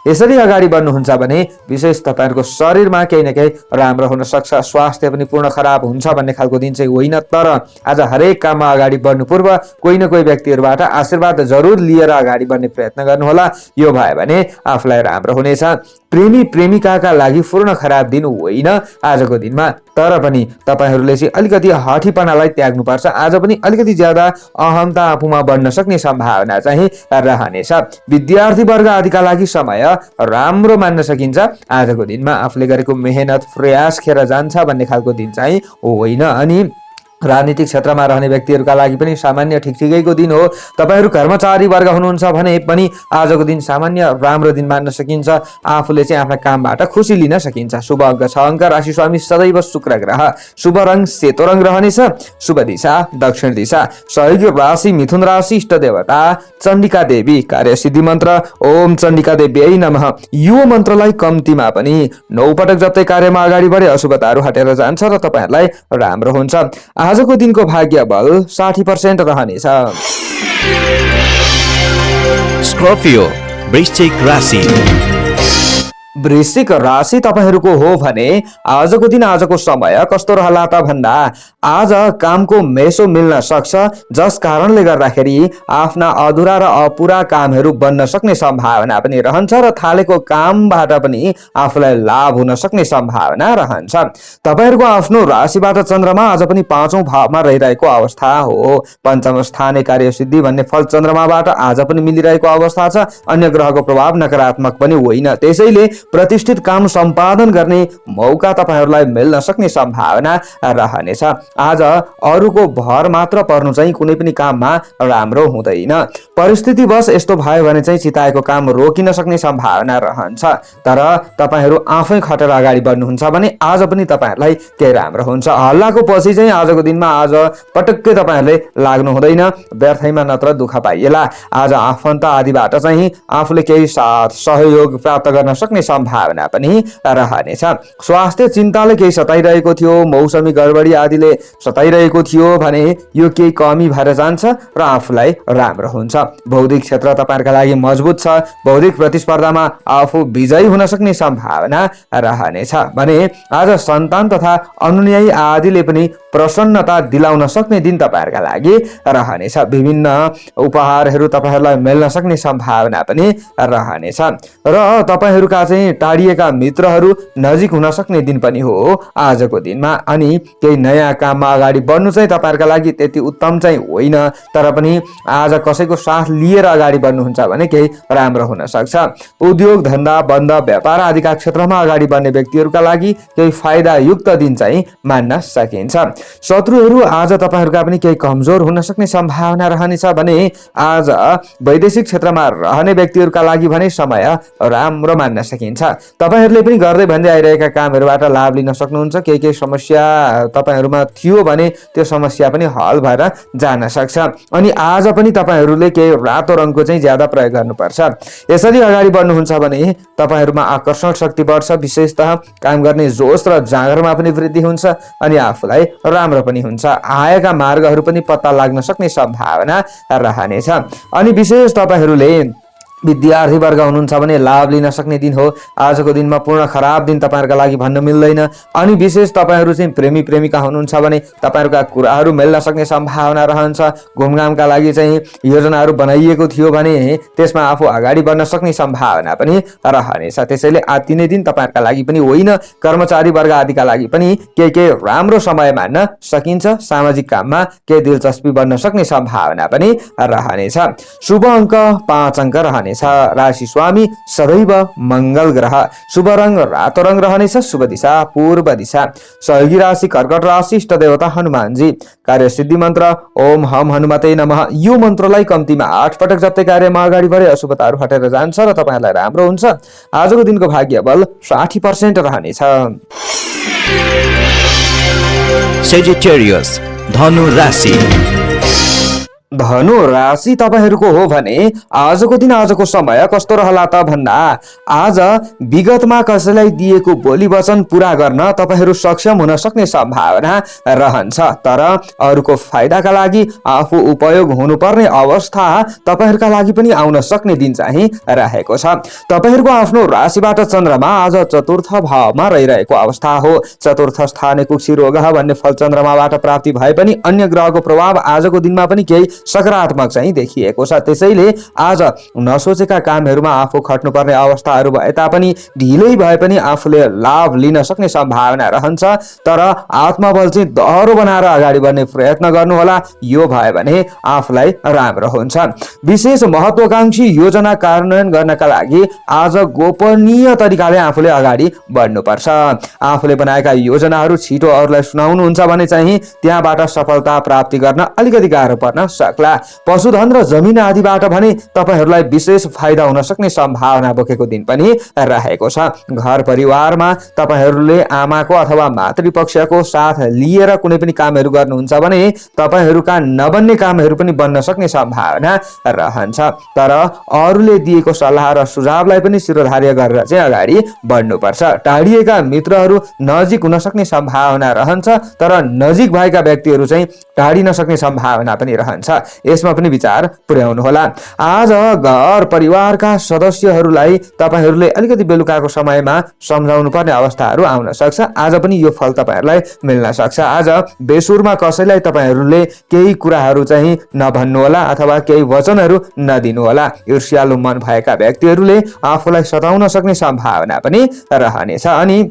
यसरी अगाडि बढ्नुहुन्छ भने विशेष तपाईहरूको शरीरमा केही न केही राम्रो हुन सक्छ। स्वास्थ्य पनि पूर्ण खराब हुन्छ भन्ने खालको दिन चाहिँ होइन, तर आज हरेक काममा अगाडि बढ्नु पूर्व कोही न कोही व्यक्तिहरूबाट आशीर्वाद जरुर लिएर अगाडि बढ्ने प्रयत्न गर्नुहोला। यो भयो भने आफूलाई राम्रो हुनेछ। प्रेमी प्रेमिकाका लागि पूर्ण खराब दिन होइन आजको दिनमा, तर पनि तपाईहरूले चाहिँ अलिकति हठीपनालाई त्याग्नुपर्छ। आज पनि अलिकति ज्यादा अहमता आफूमा बढ्न सक्ने सम्भावना चाहिँ रहनेछ। विद्यार्थी वर्ग आदिका लागि समय राम्रो मान्न सकिन्छ। आजको दिनमा आफूले गरेको मेहनत प्रयास खेर जान्छ भन्ने खालको दिन चाहिँ होइन। अनि राजनीतिक क्षेत्रमा रहने व्यक्तिहरूका लागि पनि सामान्य ठिकठिकैको दिन हो। तपाईहरू कर्मचारी वर्ग हुनुहुन्छ भने पनि आजको दिन सामान्य राम्रो दिन मान्न सकिन्छ। आफूले चाहिँ आफ्ना कामबाट खुसी लिन सकिन्छ। शुभ अङ्क 6 अङ्क, राशि स्वामी सदैव शुक्र ग्रह, शुभ रङ सेतो रङ रहनेछ, शुभ दिशा दक्षिण दिशा, सहयोगी राशि मिथुन राशि, इष्ट देवता चण्डिका देवी, कार्य सिद्धि मन्त्र ओम चण्डिका देव्यै नमः। यो मन्त्रलाई कम्तीमा पनि 9 पटक जप्दै कार्यमा अगाडि बढे अशुभताहरू हटेर जान्छ र तपाईहरूलाई राम्रो हुन्छ। आजको दिनको भाग्य बल 60% रहनेछ। स्कर्पियो वृश्चिक राशि। वृश्चिक राशि तपाईहरूको हो भने आजको दिन आजको समय कस्तो रहला त भन्दा आज कामको मेसो मिल्न सक्छ, जस कारणले गर्दाखेरि आफ्ना अधुरा र अपुरा कामहरू बन्न सक्ने सम्भावना पनि रहन्छ र थालेको कामबाट पनि आफूलाई लाभ हुन सक्ने सम्भावना रहन्छ। तपाईहरूको आफ्नो राशिबाट चन्द्रमा आज पनि 5औं भावमा रहिरहेको अवस्था हो। पञ्चम स्थाने कार्य सिद्धि भन्ने फल चन्द्रमाबाट आज पनि मिलिरहेको अवस्था छ। अन्य ग्रहको प्रभाव नकारात्मक पनि होइन। त्यसैले प्रतिष्ठित काम सम्पादन गर्ने मौका तपाईहरूलाई मिल्न सक्ने सम्भावना रहनेछ। आज अरूको भर मात्र पर्नु चाहिँ कुनै पनि काममा राम्रो हुँदैन। परिस्थितिवश यस्तो भयो भने चाहिँ चिताएको काम रोकिन सक्ने सम्भावना रहन्छ, तर तपाईहरू आफै खटेर अगाडि बढ्नुहुन्छ भने आज पनि तपाईहरूलाई केही राम्रो हुन्छ। हल्लाको पछि चाहिँ आजको दिनमा आज पटक्कै तपाईहरूले लाग्नु हुँदैन, व्यर्थैमा नत्र दुःख पाइएला। आज आफन्त आदिबाट चाहिँ आफूले केही साथ सहयोग प्राप्त गर्न सक्ने सम्भावना पनि रहनेछ। स्वास्थ्य चिन्ताले केही सताइरहेको थियो, मौसमी गडबडी आदिले सताइरहेको थियो भने यो केही कमी भएर जान्छ र आफूलाई राम्रो हुन्छ। बौद्धिक क्षेत्र तपाईहरुका लागि मजबुत छ। बौद्धिक प्रतिस्पर्धामा आफू विजयी हुन सक्ने सम्भावना रहनेछ भने आज सन्तान तथा अनुयायी आदिले पनि प्रसन्नता दिलाउन सक्ने दिन तपाईहरुका लागि रहनेछ। विभिन्न उपहारहरू तपाईहरुलाई मिल्न सक्ने सम्भावना पनि रहनेछ र तपाईहरुका चाहिँ चाहिँ टाढिएका मित्रहरू नजिक हुन सक्ने दिन पनि हो आजको दिनमा। अनि केही नयाँ काममा अगाडि बढ्नु चाहिँ तपाईँहरूका लागि त्यति उत्तम चाहिँ होइन, तर पनि आज कसैको साथ लिएर अगाडि बढ्नुहुन्छ भने केही राम्रो हुन सक्छ। उद्योग धन्दा बन्द व्यापार आदिका क्षेत्रमा अगाडि बढ्ने व्यक्तिहरूका लागि केही फाइदायुक्त दिन चाहिँ मान्न सकिन्छ। शत्रुहरू आज तपाईँहरूका पनि केही कमजोर हुन सक्ने सम्भावना रहनेछ भने आज वैदेशिक क्षेत्रमा रहने व्यक्तिहरूका लागि भने समय राम्रो मान्न सकिन्छ। तपाईँहरूले पनि गर्दै भन्दै आइरहेका कामहरूबाट लाभ लिन सक्नुहुन्छ। केही समस्या तपाईँहरूमा थियो भने त्यो समस्या पनि हल भएर जान सक्छ। अनि आज पनि तपाईँहरूले केही रातो रङको चाहिँ ज्यादा प्रयोग गर्नुपर्छ। यसरी अगाडि बढ्नुहुन्छ भने तपाईँहरूमा आकर्षण शक्ति बढ्छ, विशेषतः काम गर्ने जोश र जाँगरमा पनि वृद्धि हुन्छ अनि आफूलाई राम्रो पनि हुन्छ। आएका मार्गहरू पनि पत्ता लाग्न सक्ने सम्भावना रहनेछ। अनि विशेष तपाईँहरूले विद्यार्थी वर्ग हुनुहुन्छ भने लाभ लिन सक्ने दिन हो। आजको दिनमा पूर्ण खराब दिन तपाईँहरूका लागि भन्न मिल्दैन। अनि विशेष तपाईँहरू चाहिँ प्रेमी प्रेमिका हुनुहुन्छ भने तपाईँहरूका कुराहरू मिल्न सक्ने सम्भावना रहन्छ। घुमघामका लागि चाहिँ योजनाहरू बनाइएको थियो भने त्यसमा आफू अगाडि बढ्न सक्ने सम्भावना पनि रहनेछ। त्यसैले आत्तिने दिन तपाईँहरूका लागि पनि होइन, कर्मचारी वर्ग आदिका लागि पनि केही राम्रो समय मान्न सकिन्छ। सामाजिक काममा केही दिलचस्पी बढ्न सक्ने सम्भावना पनि रहनेछ। शुभ अङ्क 5 अङ्क रहनेछ। राशि स्वामी सदैव मंगल ग्रह। शुभ रंग रातो रंग रहनेछ। शुभ दिशा पूर्व दिशा। सहयोगी राशि कर्कट राशि। इष्ट देवता हनुमानजी। कार्य सिद्धि मन्त्र ओम हम हनुमते नमः। यो मन्त्रलाई कम्तीमा 8 पटक जप्दै कार्यमा अगाडि बढे अशुभताहरू हटेर जान्छ र तपाईहरुलाई राम्रो हुन्छ। आजको दिनको भाग्य बल 60% रहनेछ। सेजिटेरियस धनु राशि। धनु राशि तपाईहरूको हो भने आजको दिन आजको समय कस्तो रहला त भन्दा आज विगतमा कसैलाई दिएको बोली वचन पूरा गर्न तपाईहरू सक्षम हुन सक्ने सम्भावना रहन्छ, तर अरूको फाइदाका लागि आफू उपयोग हुनुपर्ने अवस्था तपाईहरूका लागि पनि आउन सक्ने दिन चाहिँ रहेको छ। तपाईहरूको आफ्नो राशिबाट चन्द्रमा आज चतुर्थ भावमा रहिरहेको अवस्था हो। चतुर्थ स्थाने कुक्षी रोग भन्ने फल चन्द्रमाबाट प्राप्ति भए पनि अन्य ग्रहको प्रभाव आजको दिनमा पनि केही सकारात्मक चाहिँ देखिएको छ। त्यसैले आज नसोचेका कामहरूमा आफू खट्नुपर्ने अवस्थाहरू भए तापनि ढिलै भए पनि आफूले लाभ लिन सक्ने सम्भावना रहन्छ, तर आत्मबल चाहिँ दह्रो बनाएर अगाडि बढ्ने प्रयत्न गर्नुहोला। यो भयो भने आफूलाई राम्रो हुन्छ। विशेष महत्त्वकांक्षी योजना कार्यान्वयन गर्नका लागि आज गोपनीय तरिकाले आफूले अगाडि बढ्नुपर्छ। आफूले बनाएका योजनाहरू छिटो अरूलाई सुनाउनुहुन्छ भने चाहिँ त्यहाँबाट सफलता प्राप्ति गर्न अलिकति गाह्रो पर्न सक्ला। पशुधन र जमिन आदिबाट भने तपाईहरूलाई विशेष फाइदा हुन सक्ने सम्भावना बोकेको दिन पनि रहेको छ। घर परिवारमा तपाईहरूले आमाको अथवा मातृपक्षको साथ लिएर कुनै पनि कामहरू गर्नुहुन्छ भने तपाईहरूका नबन्ने कामहरू पनि बन्न सक्ने सम्भावना रहन्छ, तर अरूले दिएको सल्लाह र सुझावलाई पनि शिरोधार्य गरेर चाहिँ अगाडि बढ्नुपर्छ। टाढिएका मित्रहरू नजिक हुन सक्ने सम्भावना रहन्छ, तर नजिक भएका व्यक्तिहरू चाहिँ टाढिन सक्ने सम्भावना पनि रहन्छ। यसमा पनि विचार पुर्याउनु होला। आज घर परिवारका सदस्यहरूलाई तपाईहरूले अलिकति बेलुकाको समयमा सम्झाउनु पर्ने अवस्थाहरू आउन सक्छ। आज पनि यो फल तपाईहरूलाई मिल्न सक्छ। आज बेसुरमा कसैलाई तपाईहरूले केही कुराहरू चाहिँ नभन्नु होला अथवा केही वचनहरू नदिनु होला। ईर्ष्यालु मन भएका व्यक्तिहरूले आफूलाई सताउन सक्ने सम्भावना पनि रहनेछ। अनि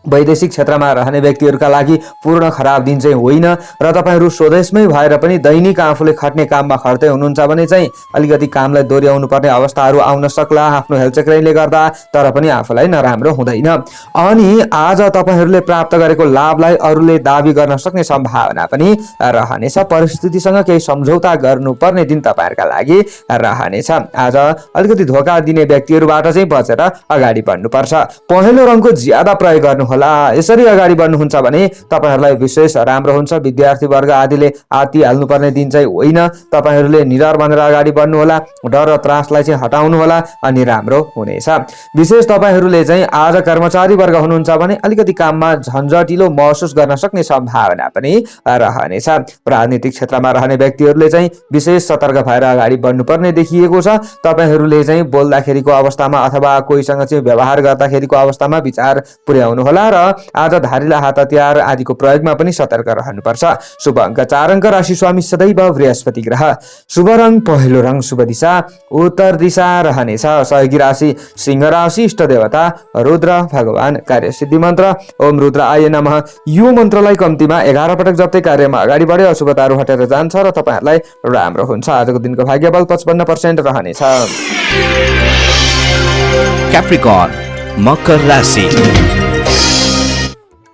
वैदेशिक क्षेत्रमा रहने व्यक्तिहरूका लागि पूर्ण खराब दिन चाहिँ होइन र तपाईहरू स्वदेशमै भएर पनि दैनिक आफूले खट्ने काममा खट्दै हुनुहुन्छ भने चाहिँ अलिकति कामलाई दोहोऱ्याउनु पर्ने अवस्थाहरू आउन सक्ला आफ्नो हेलचक्राइले गर्दा, तर पनि आफूलाई नराम्रो हुँदैन। अनि आज तपाईहरूले प्राप्त गरेको लाभलाई अरूले दाबी गर्न सक्ने सम्भावना पनि रहनेछ। परिस्थितिसँग केही सम्झौता गर्नुपर्ने दिन तपाईहरूका लागि रहनेछ। आज अलिकति धोका दिने व्यक्तिहरूबाट चाहिँ बचेर अगाडि बढ्नुपर्छ। पहेँलो रङको ज्यादा प्रयोग गर्नु होला। यसरी अगाडि बढ्नुहुन्छ भने तपाईहरूलाई विशेष राम्रो हुन्छ। विद्यार्थी वर्ग आदिले आत्ति हाल्नुपर्ने दिन चाहिँ होइन। तपाईहरूले निडर बनेर अगाडि बढ्नु होला। डर र त्रासलाई चाहिँ हटाउनु होला अनि राम्रो हुनेछ। विशेष तपाईहरूले चाहिँ आज कर्मचारी वर्ग हुनुहुन्छ भने अलिकति काममा झन्झटिलो महसुस गर्न सक्ने सम्भावना पनि रहनेछ। राजनीतिक क्षेत्रमा रहने व्यक्तिहरूले चाहिँ विशेष सतर्क भएर अगाडि बढ्नुपर्ने देखिएको छ। तपाईहरूले चाहिँ बोल्दाखेरिको अवस्थामा अथवा कोहीसँग चाहिँ व्यवहार गर्दाखेरिको अवस्थामा विचार पुर्याउनु होला। गर्नुहोला र आज धारिला हात हतियार आदिको प्रयोगमा पनि सतर्क रहनुपर्छ। शुभ अङ्क 4 अङ्क राशि स्वामी सदैव बृहस्पति ग्रह। शुभ रङ पहेँलो रङ, शुभ दिशा उत्तर दिशा रहनेछ। सहयोगी राशि सिंह राशि, इष्ट देवता रुद्र भगवान, कार्य सिद्धि मन्त्र ओम रुद्र आय नमः। यो मन्त्रलाई कम्तीमा 11 पटक जप्दै कार्यमा अगाडि बढे अशुभ तारु हटेर जान्छ र तपाईहरुलाई राम्रो हुन्छ। आजको दिनको भाग्यबल 55% रहनेछ। Capricorn, मकर राशि।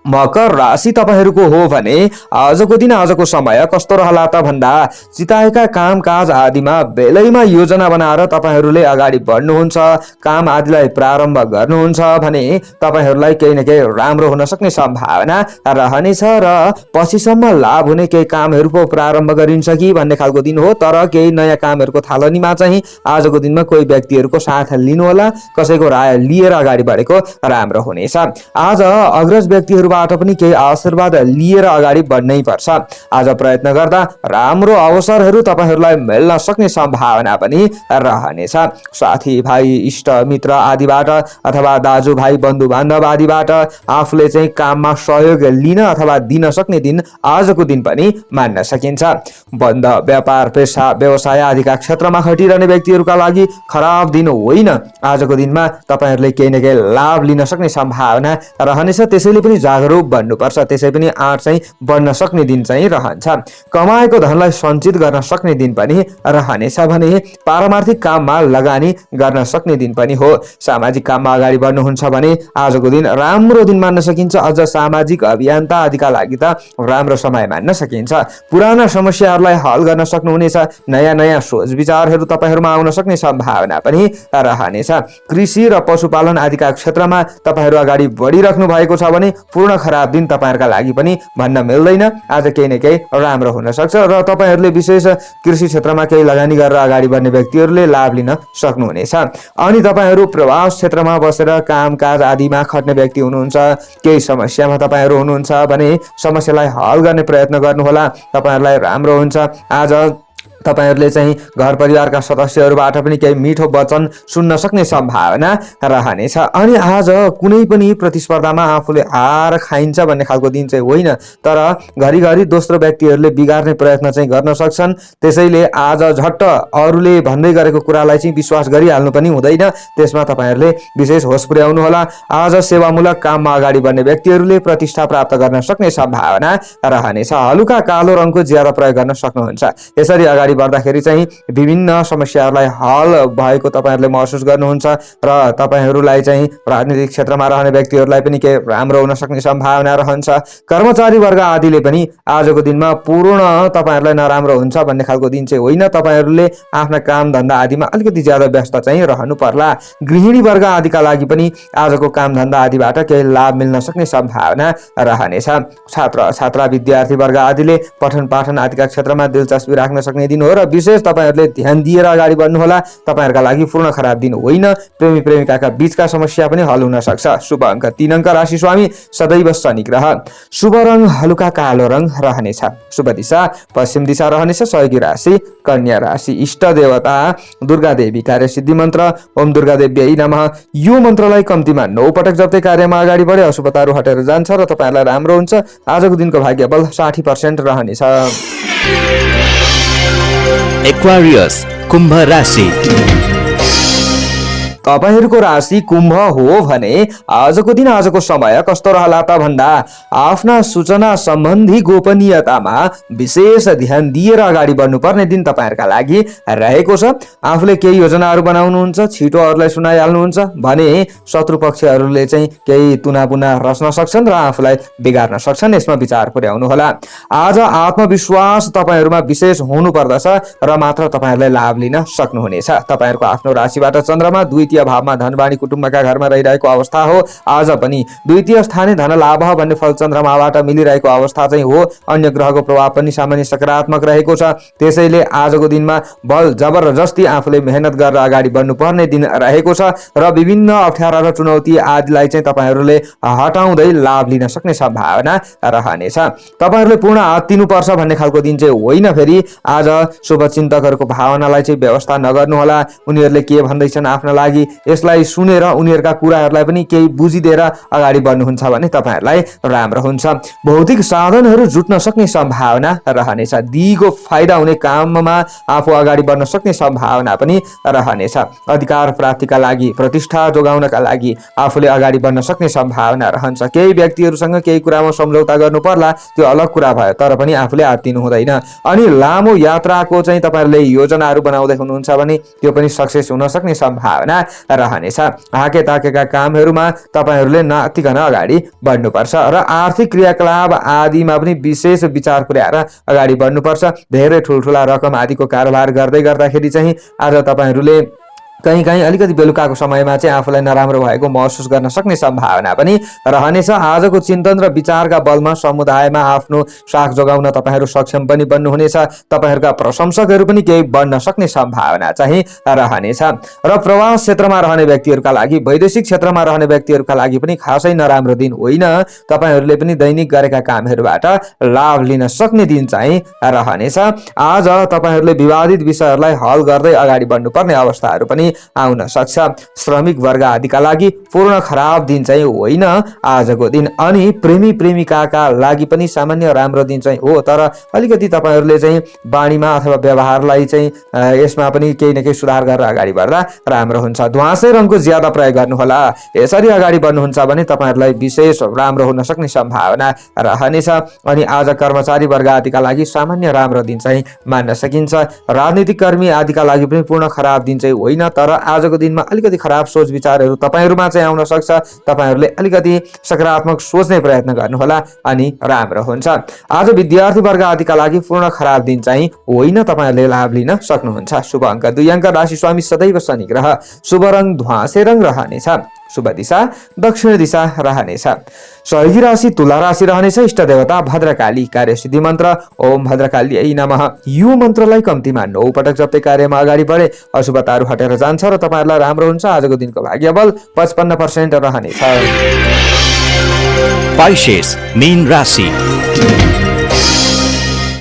मकर राशि तपाईहरूको हो भने आजको दिन आजको समय कस्तो रहला त भन्दा चिताएका कामकाज आदिमा बेलैमा योजना बनाएर तपाईहरूले अगाडि बढ्नुहुन्छ, काम आदिलाई प्रारम्भ गर्नुहुन्छ भने तपाईहरूलाई केही न केही राम्रो हुन सक्ने सम्भावना रहनेछ र पछिसम्म लाभ हुने केही कामहरू पो प्रारम्भ गरिन्छ कि भन्ने खालको दिन हो। तर केही नयाँ कामहरूको थालनीमा चाहिँ आजको दिनमा कोही व्यक्तिहरूको साथ लिनुहोला, कसैको राय लिएर अगाडि बढेको राम्रो हुनेछ। आज अग्रज व्यक्तिहरू पनि केही आशीर्वाद लिएर अगाडि बढ्नै पर्छ। आज प्रयत्न गर्दा राम्रो अवसरहरू तपाईहरूलाई मिल्न सक्ने सम्भावना पनि रहनेछ। साथी भाइ इष्ट मित्र आदिबाट अथवा दाजुभाइ बन्धु बान्धव आदिबाट आफूले चाहिँ काममा सहयोग लिन अथवा दिन सक्ने दिन आजको दिन पनि मान्न सकिन्छ। बन्द व्यापार पेशा व्यवसाय आदिका क्षेत्रमा खटिरहने व्यक्तिहरूका लागि खराब दिन होइन। आजको दिनमा तपाईहरूले केही न केही लाभ लिन सक्ने सम्भावना रहनेछ। त्यसैले पनि जागरुक बन्नुपर्छ, त्यसै पनि आँट चाहिँ बढ्न सक्ने दिन चाहिँ रहन्छ। कमाएको धनलाई सञ्चित गर्न सक्ने दिन पनि रहनेछ भने पारमार्थिक काममा लगानी गर्न सक्ने दिन पनि हो। सामाजिक काममा अगाडि बढ्नुहुन्छ भने आजको दिन राम्रो दिन मान्न सकिन्छ। अझ सामाजिक अभियन्ता आदिका लागि त राम्रो समय मान्न सकिन्छ। पुराना समस्याहरूलाई हल गर्न सक्नुहुनेछ। नयाँ नयाँ सोच विचारहरू तपाईहरूमा आउन सक्ने सम्भावना पनि रहनेछ। कृषि र पशुपालन आदिका क्षेत्रमा तपाईहरू अगाडि बढिराख्नु भएको छ भने पूर्ण खराब दिन तपाईहरुका लागि पनि भन्न मिल्दैन। आज केही न केही राम्रो हुन सक्छ र तपाईहरुले विशेष कृषि क्षेत्रमा केही लगानी गरेर अगाडि बढ्ने व्यक्तिहरूले लाभ लिन सक्नुहुनेछ। अनि तपाईहरु प्रवास क्षेत्रमा बसेर कामकाज आदिमा खट्ने व्यक्ति हुनुहुन्छ, केही समस्यामा तपाईहरु हुनुहुन्छ भने समस्यालाई हल गर्ने प्रयत्न गर्नुहोला, तपाईहरुलाई राम्रो हुन्छ। आज तपाईहरुले चाहिँ घर परिवारका सदस्यहरूबाट पनि केही मिठो वचन सुन्न सक्ने सम्भावना रहनेछ। अनि आज कुनै पनि प्रतिस्पर्धामा आफूले हार खाइन्छ भन्ने खालको दिन चाहिँ होइन, तर घरिघरि दोस्रो व्यक्तिहरूले बिगार्ने प्रयत्न चाहिँ गर्न सक्छन्। त्यसैले आज झट्ट अरूले भन्दै गरेको कुरालाई चाहिँ विश्वास गरिहाल्नु पनि हुँदैन। त्यसमा तपाईहरुले विशेष होस पुर्याउनु होला। आज सेवामूलक काममा अगाडि बढ्ने व्यक्तिहरूले प्रतिष्ठा प्राप्त गर्न सक्ने सम्भावना रहनेछ। हलुका कालो रङको ज्यादा प्रयोग गर्न सक्नुहुन्छ। यसरी अगाडि बढ्दाखेरि चाहिँ विभिन्न समस्याहरूलाई हल भएको तपाईहरुले महसुस गर्नुहुन्छ र तपाईहरुलाई चाहिँ राजनीतिक क्षेत्रमा रहने व्यक्तिहरूलाई पनि के राम्रो हुन सक्ने सम्भावना रहन्छ। कर्मचारी वर्ग आदिले पनि आजको दिनमा पूर्ण तपाईहरुलाई नराम्रो हुन्छ भन्ने खालको दिन चाहिँ होइन। तपाईहरुले आफ्ना काम धन्दा आदिमा अलिकति ज्यादा व्यस्त चाहिँ रहनु पर्ला। गृहिणी वर्ग आदिका लागि पनि आजको काम धन्दा आदिबाट केही लाभ मिल्न सक्ने सम्भावना रहनेछ। छात्र छात्रा विद्यार्थी वर्ग आदिले पठन पाठन आदिका क्षेत्रमा दिलचस्पी राख्न सक्ने दिन हो र विशेष तपाईहरुले ध्यान दिएर अगाडि बढ्नु होला। तपाईहरुका लागि पूर्ण खराब दिन होइन। प्रेमी प्रेमिकाका बीचका समस्या पनि हल हुन सक्छ। शुभ अङ्क 3 अङ्क राशि स्वामी सदैव शनि ग्रह। शुभ रङ हलुका कालो रङ रहनेछ। शुभ दिशा पश्चिम दिशा रहनेछ। सहयोगी राशि कन्या राशि। इष्ट देवता दुर्गा देवी, कार्य सिद्धि मन्त्र ओम दुर्गा देव्यै नमः। यो मन्त्रलाई कम्तीमा 9 पटक जप्दै कार्यमा अगाडि बढे अशुभ तारु हटेर जान्छ र तपाईहरुलाई राम्रो हुन्छ। आजको दिनको भाग्यबल 60% रहनेछ। Aquarius, कुम्भ राशि। तपाईहरुको राशि कुम्भ हो भने आजको दिन आजको समय कस्तो रहला त भन्दा आफ्ना सूचना सम्बन्धी गोपनीयतामा विशेष ध्यान दिएर अगाडि बढ्नुपर्ने दिन तपाईहरुका लागि रहेको छ। आफूले केही योजनाहरू बनाउनुहुन्छ, छिटो अरूलाई सुनाइहाल्नुहुन्छ भने शत्रु पक्षहरूले चाहिँ केही तुनापुना रच्न सक्छन् र आफूलाई बिगार्न सक्छन्। यसमा विचार पुर्याउनु होला। आज आत्मविश्वास तपाईहरुमा विशेष हुनु पर्दछ र मात्र तपाईहरुले लाभ लिन सक्नुहुनेछ। तपाईहरुको आफ्नो राशिबाट चन्द्रमा द्वितीय भावमा धनवाणी कुटुम्बका घरमा रहिरहेको अवस्था हो। आज पनि द्वितीय स्थाने धन लाभ भन्ने फल चन्द्रमाबाट मिलिरहेको अवस्था चाहिँ हो। अन्य ग्रहको प्रभाव पनि सामान्य सकारात्मक रहेको छ। त्यसैले आजको दिनमा बल जबरजस्ती आफूले मेहनत गरेर अगाडि बढ्नुपर्ने दिन रहेको छ र विभिन्न अप्ठ्यारा र चुनौती आदिलाई चाहिँ तपाईहरुले हटाउँदै लाभ लिन सक्ने सम्भावना रहनेछ। तपाईहरुले पूर्ण आत्तिनुपर्छ भन्ने खालको दिन चाहिँ होइन। फेरि आज शुभचिन्तकहरूको भावनालाई चाहिँ व्यवस्था नगर्नु होला। उनीहरूले के भन्दैछन् आफ्ना लागि यसलाई सुनेर उनीहरूका कुराहरूलाई पनि केही बुझिदिएर अगाडि बढ्नुहुन्छ भने तपाईहरुलाई राम्रो हुन्छ। भौतिक साधनहरू जुट्न सक्ने सम्भावना रहनेछ। दिगो फाइदा हुने काममा आफू अगाडि बढ्न सक्ने सम्भावना पनि रहनेछ। अधिकार प्राप्तिका लागि, प्रतिष्ठा जोगाउनका लागि आफूले अगाडि बढ्न सक्ने सम्भावना रहन्छ। केही व्यक्तिहरूसँग केही कुरामा सम्झौता गर्नु पर्ला, त्यो अलग कुरा भयो, तर पनि आफूले आत्तिनु हुँदैन। अनि लामो यात्राको चाहिँ तपाईहरुले योजनाहरू बनाउँदै हुनुहुन्छ भने त्यो पनि सक्सेस हुन सक्ने सम्भावना रहनेछ। हाके ताकेका कामहरूमा तपाईहरुले नआत्तिकन अगाडि बढ्नुपर्छ र आर्थिक क्रियाकलाप आदिमा पनि विशेष विचार पुर्याएर अगाडि बढ्नुपर्छ। धेरै ठुलठुला रकम आदिको कारोबार गर्दै गर्दाखेरि चाहिँ आज तपाईहरुले कहीं अलिकति बेलुकाको समयमा चाहिँ आफूलाई नराम्रो भएको महसुस गर्न सक्ने सम्भावना पनि रहनेछ। आजको चिन्तन र विचारका बलमा समुदायमा आफ्नो साख जोगाउन तपाईहरु सक्षम पनि बन्नुहुनेछ। तपाईहरुका प्रशंसकहरू पनि केही बढ्न सक्ने सम्भावना चाहिँ रहनेछ। र प्रवास क्षेत्रमा रहने व्यक्तिहरूका लागि, वैदेशिक क्षेत्रमा रहने व्यक्तिहरूका लागि पनि खासै नराम्रो दिन होइन। तपाईहरुले पनि दैनिक गरेका कामहरूबाट लाभ लिन सक्ने दिन चाहिँ रहनेछ। आज तपाईहरुले विवादित विषयहरूलाई हल गर्दै अगाडि बढ्नुपर्ने अवस्थाहरू पनि आउन सक्छ। श्रमिक वर्ग आदिका लागि पूर्ण खराब दिन चाहिँ होइन आजको दिन। अनि प्रेमी प्रेमिकाका लागि पनि सामान्य राम्रो दिन चाहिँ हो, तर अलिकति तपाईहरुले चाहिँ बाणीमा अथवा व्यवहारलाई चाहिँ यसमा पनि केही न केही सुधार गरेर अगाडि बढ्दा राम्रो हुन्छ। ध्वाँसे रङको ज्यादा प्रयोग गर्नुहोला। यसरी अगाडि बढ्नुहुन्छ भने तपाईहरुलाई विशेष राम्रो हुन सक्ने सम्भावना रहनेछ। अनि आज कर्मचारी वर्ग आदिका लागि सामान्य राम्रो दिन चाहिँ मान्न सकिन्छ। राजनीतिक कर्मी आदिका लागि पनि पूर्ण खराब दिन चाहिँ होइन, तर आजको दिनमा अलिकति खराब सोच विचारहरू तपाईहरुमा चाहिँ आउन सक्छ। तपाईहरुले अलिकति सकारात्मक सोच्ने प्रयत्न गर्नुहोला अनि राम्रो हुन्छ। आज विद्यार्थी वर्ग आदिका लागि पूर्ण खराब दिन चाहिँ होइन, तपाईहरुले लाभ लिन सक्नुहुन्छ। शुभ अङ्क 2 अङ्क, राशि स्वामी सदैव शनि ग्रह, शुभ रङ ध्वाँसे रङ रहनेछ, शुभ दिशा दक्षिण दिशा रहनेछ। सहयोगी राशि तुला राशि रहनेछ। इष्ट देवता भद्रकाली। कार्यसिद्धि मन्त्र ओम भद्रकाली नमः। यो मन्त्रलाई कम्तीमा 9 पटक जप्दै कार्यमा अगाडि बढे अशुभताहरू हटेर जान्छ र तपाईहरुलाई राम्रो हुन्छ। आजको दिनको भाग्यबल 55% रहनेछ। पाइसेस मीन राशि।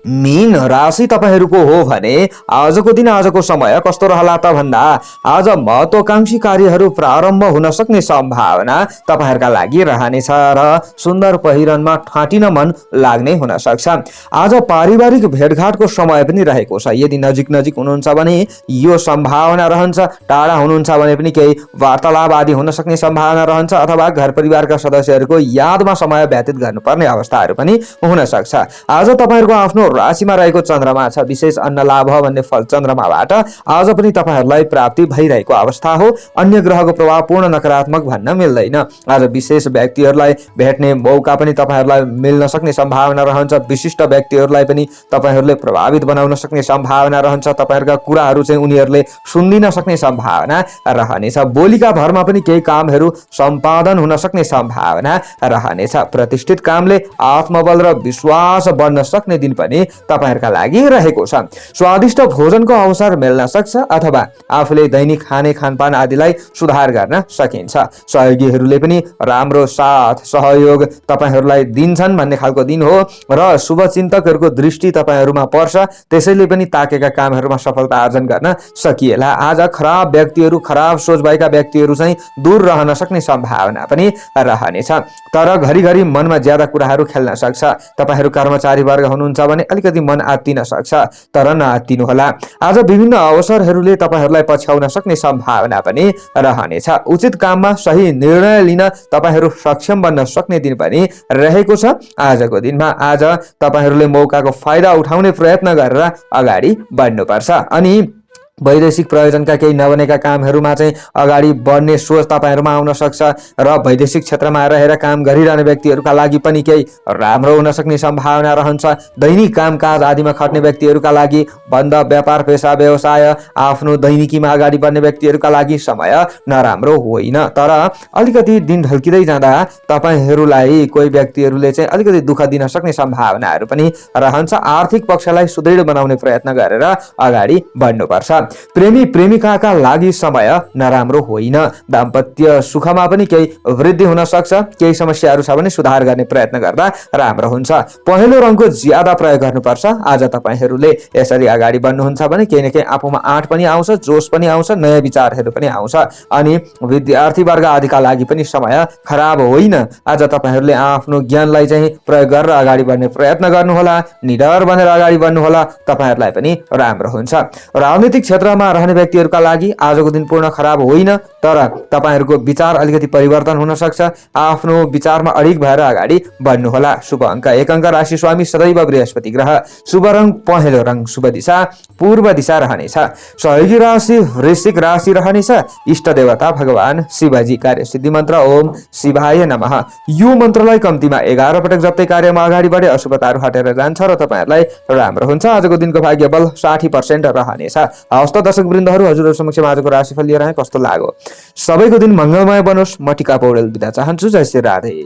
मीन राशि तपाईहरुको हो भने आजको दिन, आजको समय कस्तो रहला त भन्दा आज महत्त्वकांक्षी कार्यहरू प्रारम्भ हुन सक्ने सम्भावना तपाईहरुका लागि रहनेछ र सुन्दर पहिरनमा ठाटिन मन लाग्ने हुन सक्छ। आज पारिवारिक भेटघाटको समय पनि रहेको छ। यदि नजिक हुनुहुन्छ भने यो सम्भावना रहन्छ। टाढा हुनुहुन्छ भने पनि केही वार्तालाप आदि हुन सक्ने सम्भावना रहन्छ, अथवा घर परिवारका सदस्यहरूको यादमा समय व्यतीत गर्नुपर्ने अवस्थाहरू पनि हुन सक्छ। आज तपाईहरुको आफ्नो राशिमा रहेको चन्द्रमा छ। विशेष अन्न लाभ भन्ने फल चन्द्रमाबाट आज पनि तपाईहरुलाई प्राप्ति भइरहेको अवस्था हो। अन्य ग्रहको प्रभाव पूर्ण नकारात्मक भन्न मिल्दैन। आज विशेष व्यक्तिहरूलाई भेट्ने मौका पनि तपाईहरुलाई मिल्न सक्ने सम्भावना रहन्छ। विशिष्ट व्यक्तिहरूलाई पनि तपाईहरुले प्रभावित बनाउन सक्ने सम्भावना रहन्छ। तपाईहरुका कुराहरू चाहिँ उनीहरूले सुन्दिन सक्ने सम्भावना रहनेछ। बोलीका भरमा पनि केही कामहरू सम्पादन हुन सक्ने सम्भावना रहनेछ। प्रतिष्ठित कामले आत्मबल र विश्वास बढ्न सक्ने दिन पनि तपाईहरुका लागि रहेको छ। स्वादिष्ट भोजनको अवसर मिल्न सक्छ, अथवा आफूले दैनिक खाने खानपान आदिलाई सुधार गर्न सकिन्छ। सहयोगीहरूले पनि राम्रो साथ सहयोग तपाईहरुलाई दिन्छन् भन्ने खालको दिन हो र शुभचिन्तकहरूको दृष्टि तपाईहरुमा पर्छ। त्यसैले पनि ताकेका कामहरूमा सफलता आर्जन गर्न सकिएला। आज खराब व्यक्तिहरू, खराब सोच भएका व्यक्तिहरू चाहिँ दूर रहन सक्ने सम्भावना पनि रहनेछ। तर घरिघरि मनमा ज्यादा कुराहरू खेल्न सक्छ। तपाईहरु कर्मचारी वर्ग हुनुहुन्छ भने अलिकति मन आत्तिन सक्छ, तर नआत्तिनु होला। आज विभिन्न अवसरहरूले तपाईहरुलाई पछ्याउन सक्ने सम्भावना पनि रहनेछ। उचित काममा सही निर्णय लिन तपाईहरु सक्षम बन्न सक्ने दिन पनि रहेको छ। आजको दिनमा आज तपाईहरुले मौकाको फाइदा उठाउने प्रयत्न गरेर अगाडि बढ्नुपर्छ। अनि वैदेशिक प्रयोजनका केही नबनेका कामहरूमा चाहिँ अगाडि बढ्ने सोच तपाईहरुमा आउन सक्छ र वैदेशिक क्षेत्रमा रहेर काम गरिरहने व्यक्तिहरूका लागि पनि केही राम्रो हुन सक्ने सम्भावना रहन्छ। दैनिक कामकाज आदिमा खट्ने व्यक्तिहरूका लागि, बन्द व्यापार पेशा व्यवसाय आफ्नो दैनिकीमा अगाडि बढ्ने व्यक्तिहरूका लागि समय नराम्रो होइन, तर अलिकति दिन ढल्किँदै जाँदा तपाईहरुलाई कोही व्यक्तिहरूले चाहिँ अलिकति दुःख दिन सक्ने सम्भावनाहरू पनि रहन्छ। आर्थिक पक्षलाई सुदृढ बनाउने प्रयत्न गरेर अगाडि बढ्नुपर्छ। प्रेमी प्रेमिकाका लागि समय नराम्रो होइन। दाम्पत्य सुखमा पनि केही वृद्धि हुन सक्छ। केही समस्याहरू छ भने सुधार गर्ने प्रयत्न गर्दा राम्रो हुन्छ। पहेँलो रङको ज्यादा प्रयोग गर्नुपर्छ। आज तपाईहरूले यसरी अगाडि बढ्नुहुन्छ भने केही न केही आफूमा आँट पनि आउँछ, जोस पनि आउँछ, नयाँ विचारहरू पनि आउँछ। अनि विद्यार्थी वर्ग आदिका लागि पनि समय खराब होइन। आज तपाईहरूले आफ्नो ज्ञानलाई चाहिँ प्रयोग गरेर अगाडि बढ्ने प्रयत्न गर्नुहोला, निडर बनेर अगाडि बढ्नुहोला, तपाईहरूलाई पनि राम्रो हुन्छ। राजनीतिक क्षेत्रमा रहने व्यक्तिहरूका लागि आजको दिन पूर्ण खराब होइन, तर तपाईहरूको विचार अलिकति परिवर्तन हुन सक्छ। आफ्नो विचारमा अडिग भएर अगाडि बढ्नुहोला। शुभ अङ्क 1 अङ्क, राशि स्वामी सदैव बृहस्पति ग्रह, शुभ रङ पहेँलो रङ, शुभ दिशा पूर्व दिशा रहनेछ। सहयोगी राशि वृश्चिक राशि रहनेछ। इष्ट देवता भगवान शिवजी। कार्य सिद्धि मन्त्र ओम शिवाय नमः। यो मन्त्रलाई कम्तीमा 11 पटक जप्दै कार्यमा अगाडि बढे अशुभताहरू हटेर जान्छ र तपाईँहरूलाई राम्रो हुन्छ। आजको दिनको भाग्य बल 60% रहनेछ। हवस् त दर्शक वृन्दहरू, हजुरहरू समक्ष आजको राशिफल लिएर आएँ, कस्तो लाग्यो? सबैको दिन मङ्गलमय बनोस्। म टिका पौडेल बिदा चाहन्छु। जय श्री राधे।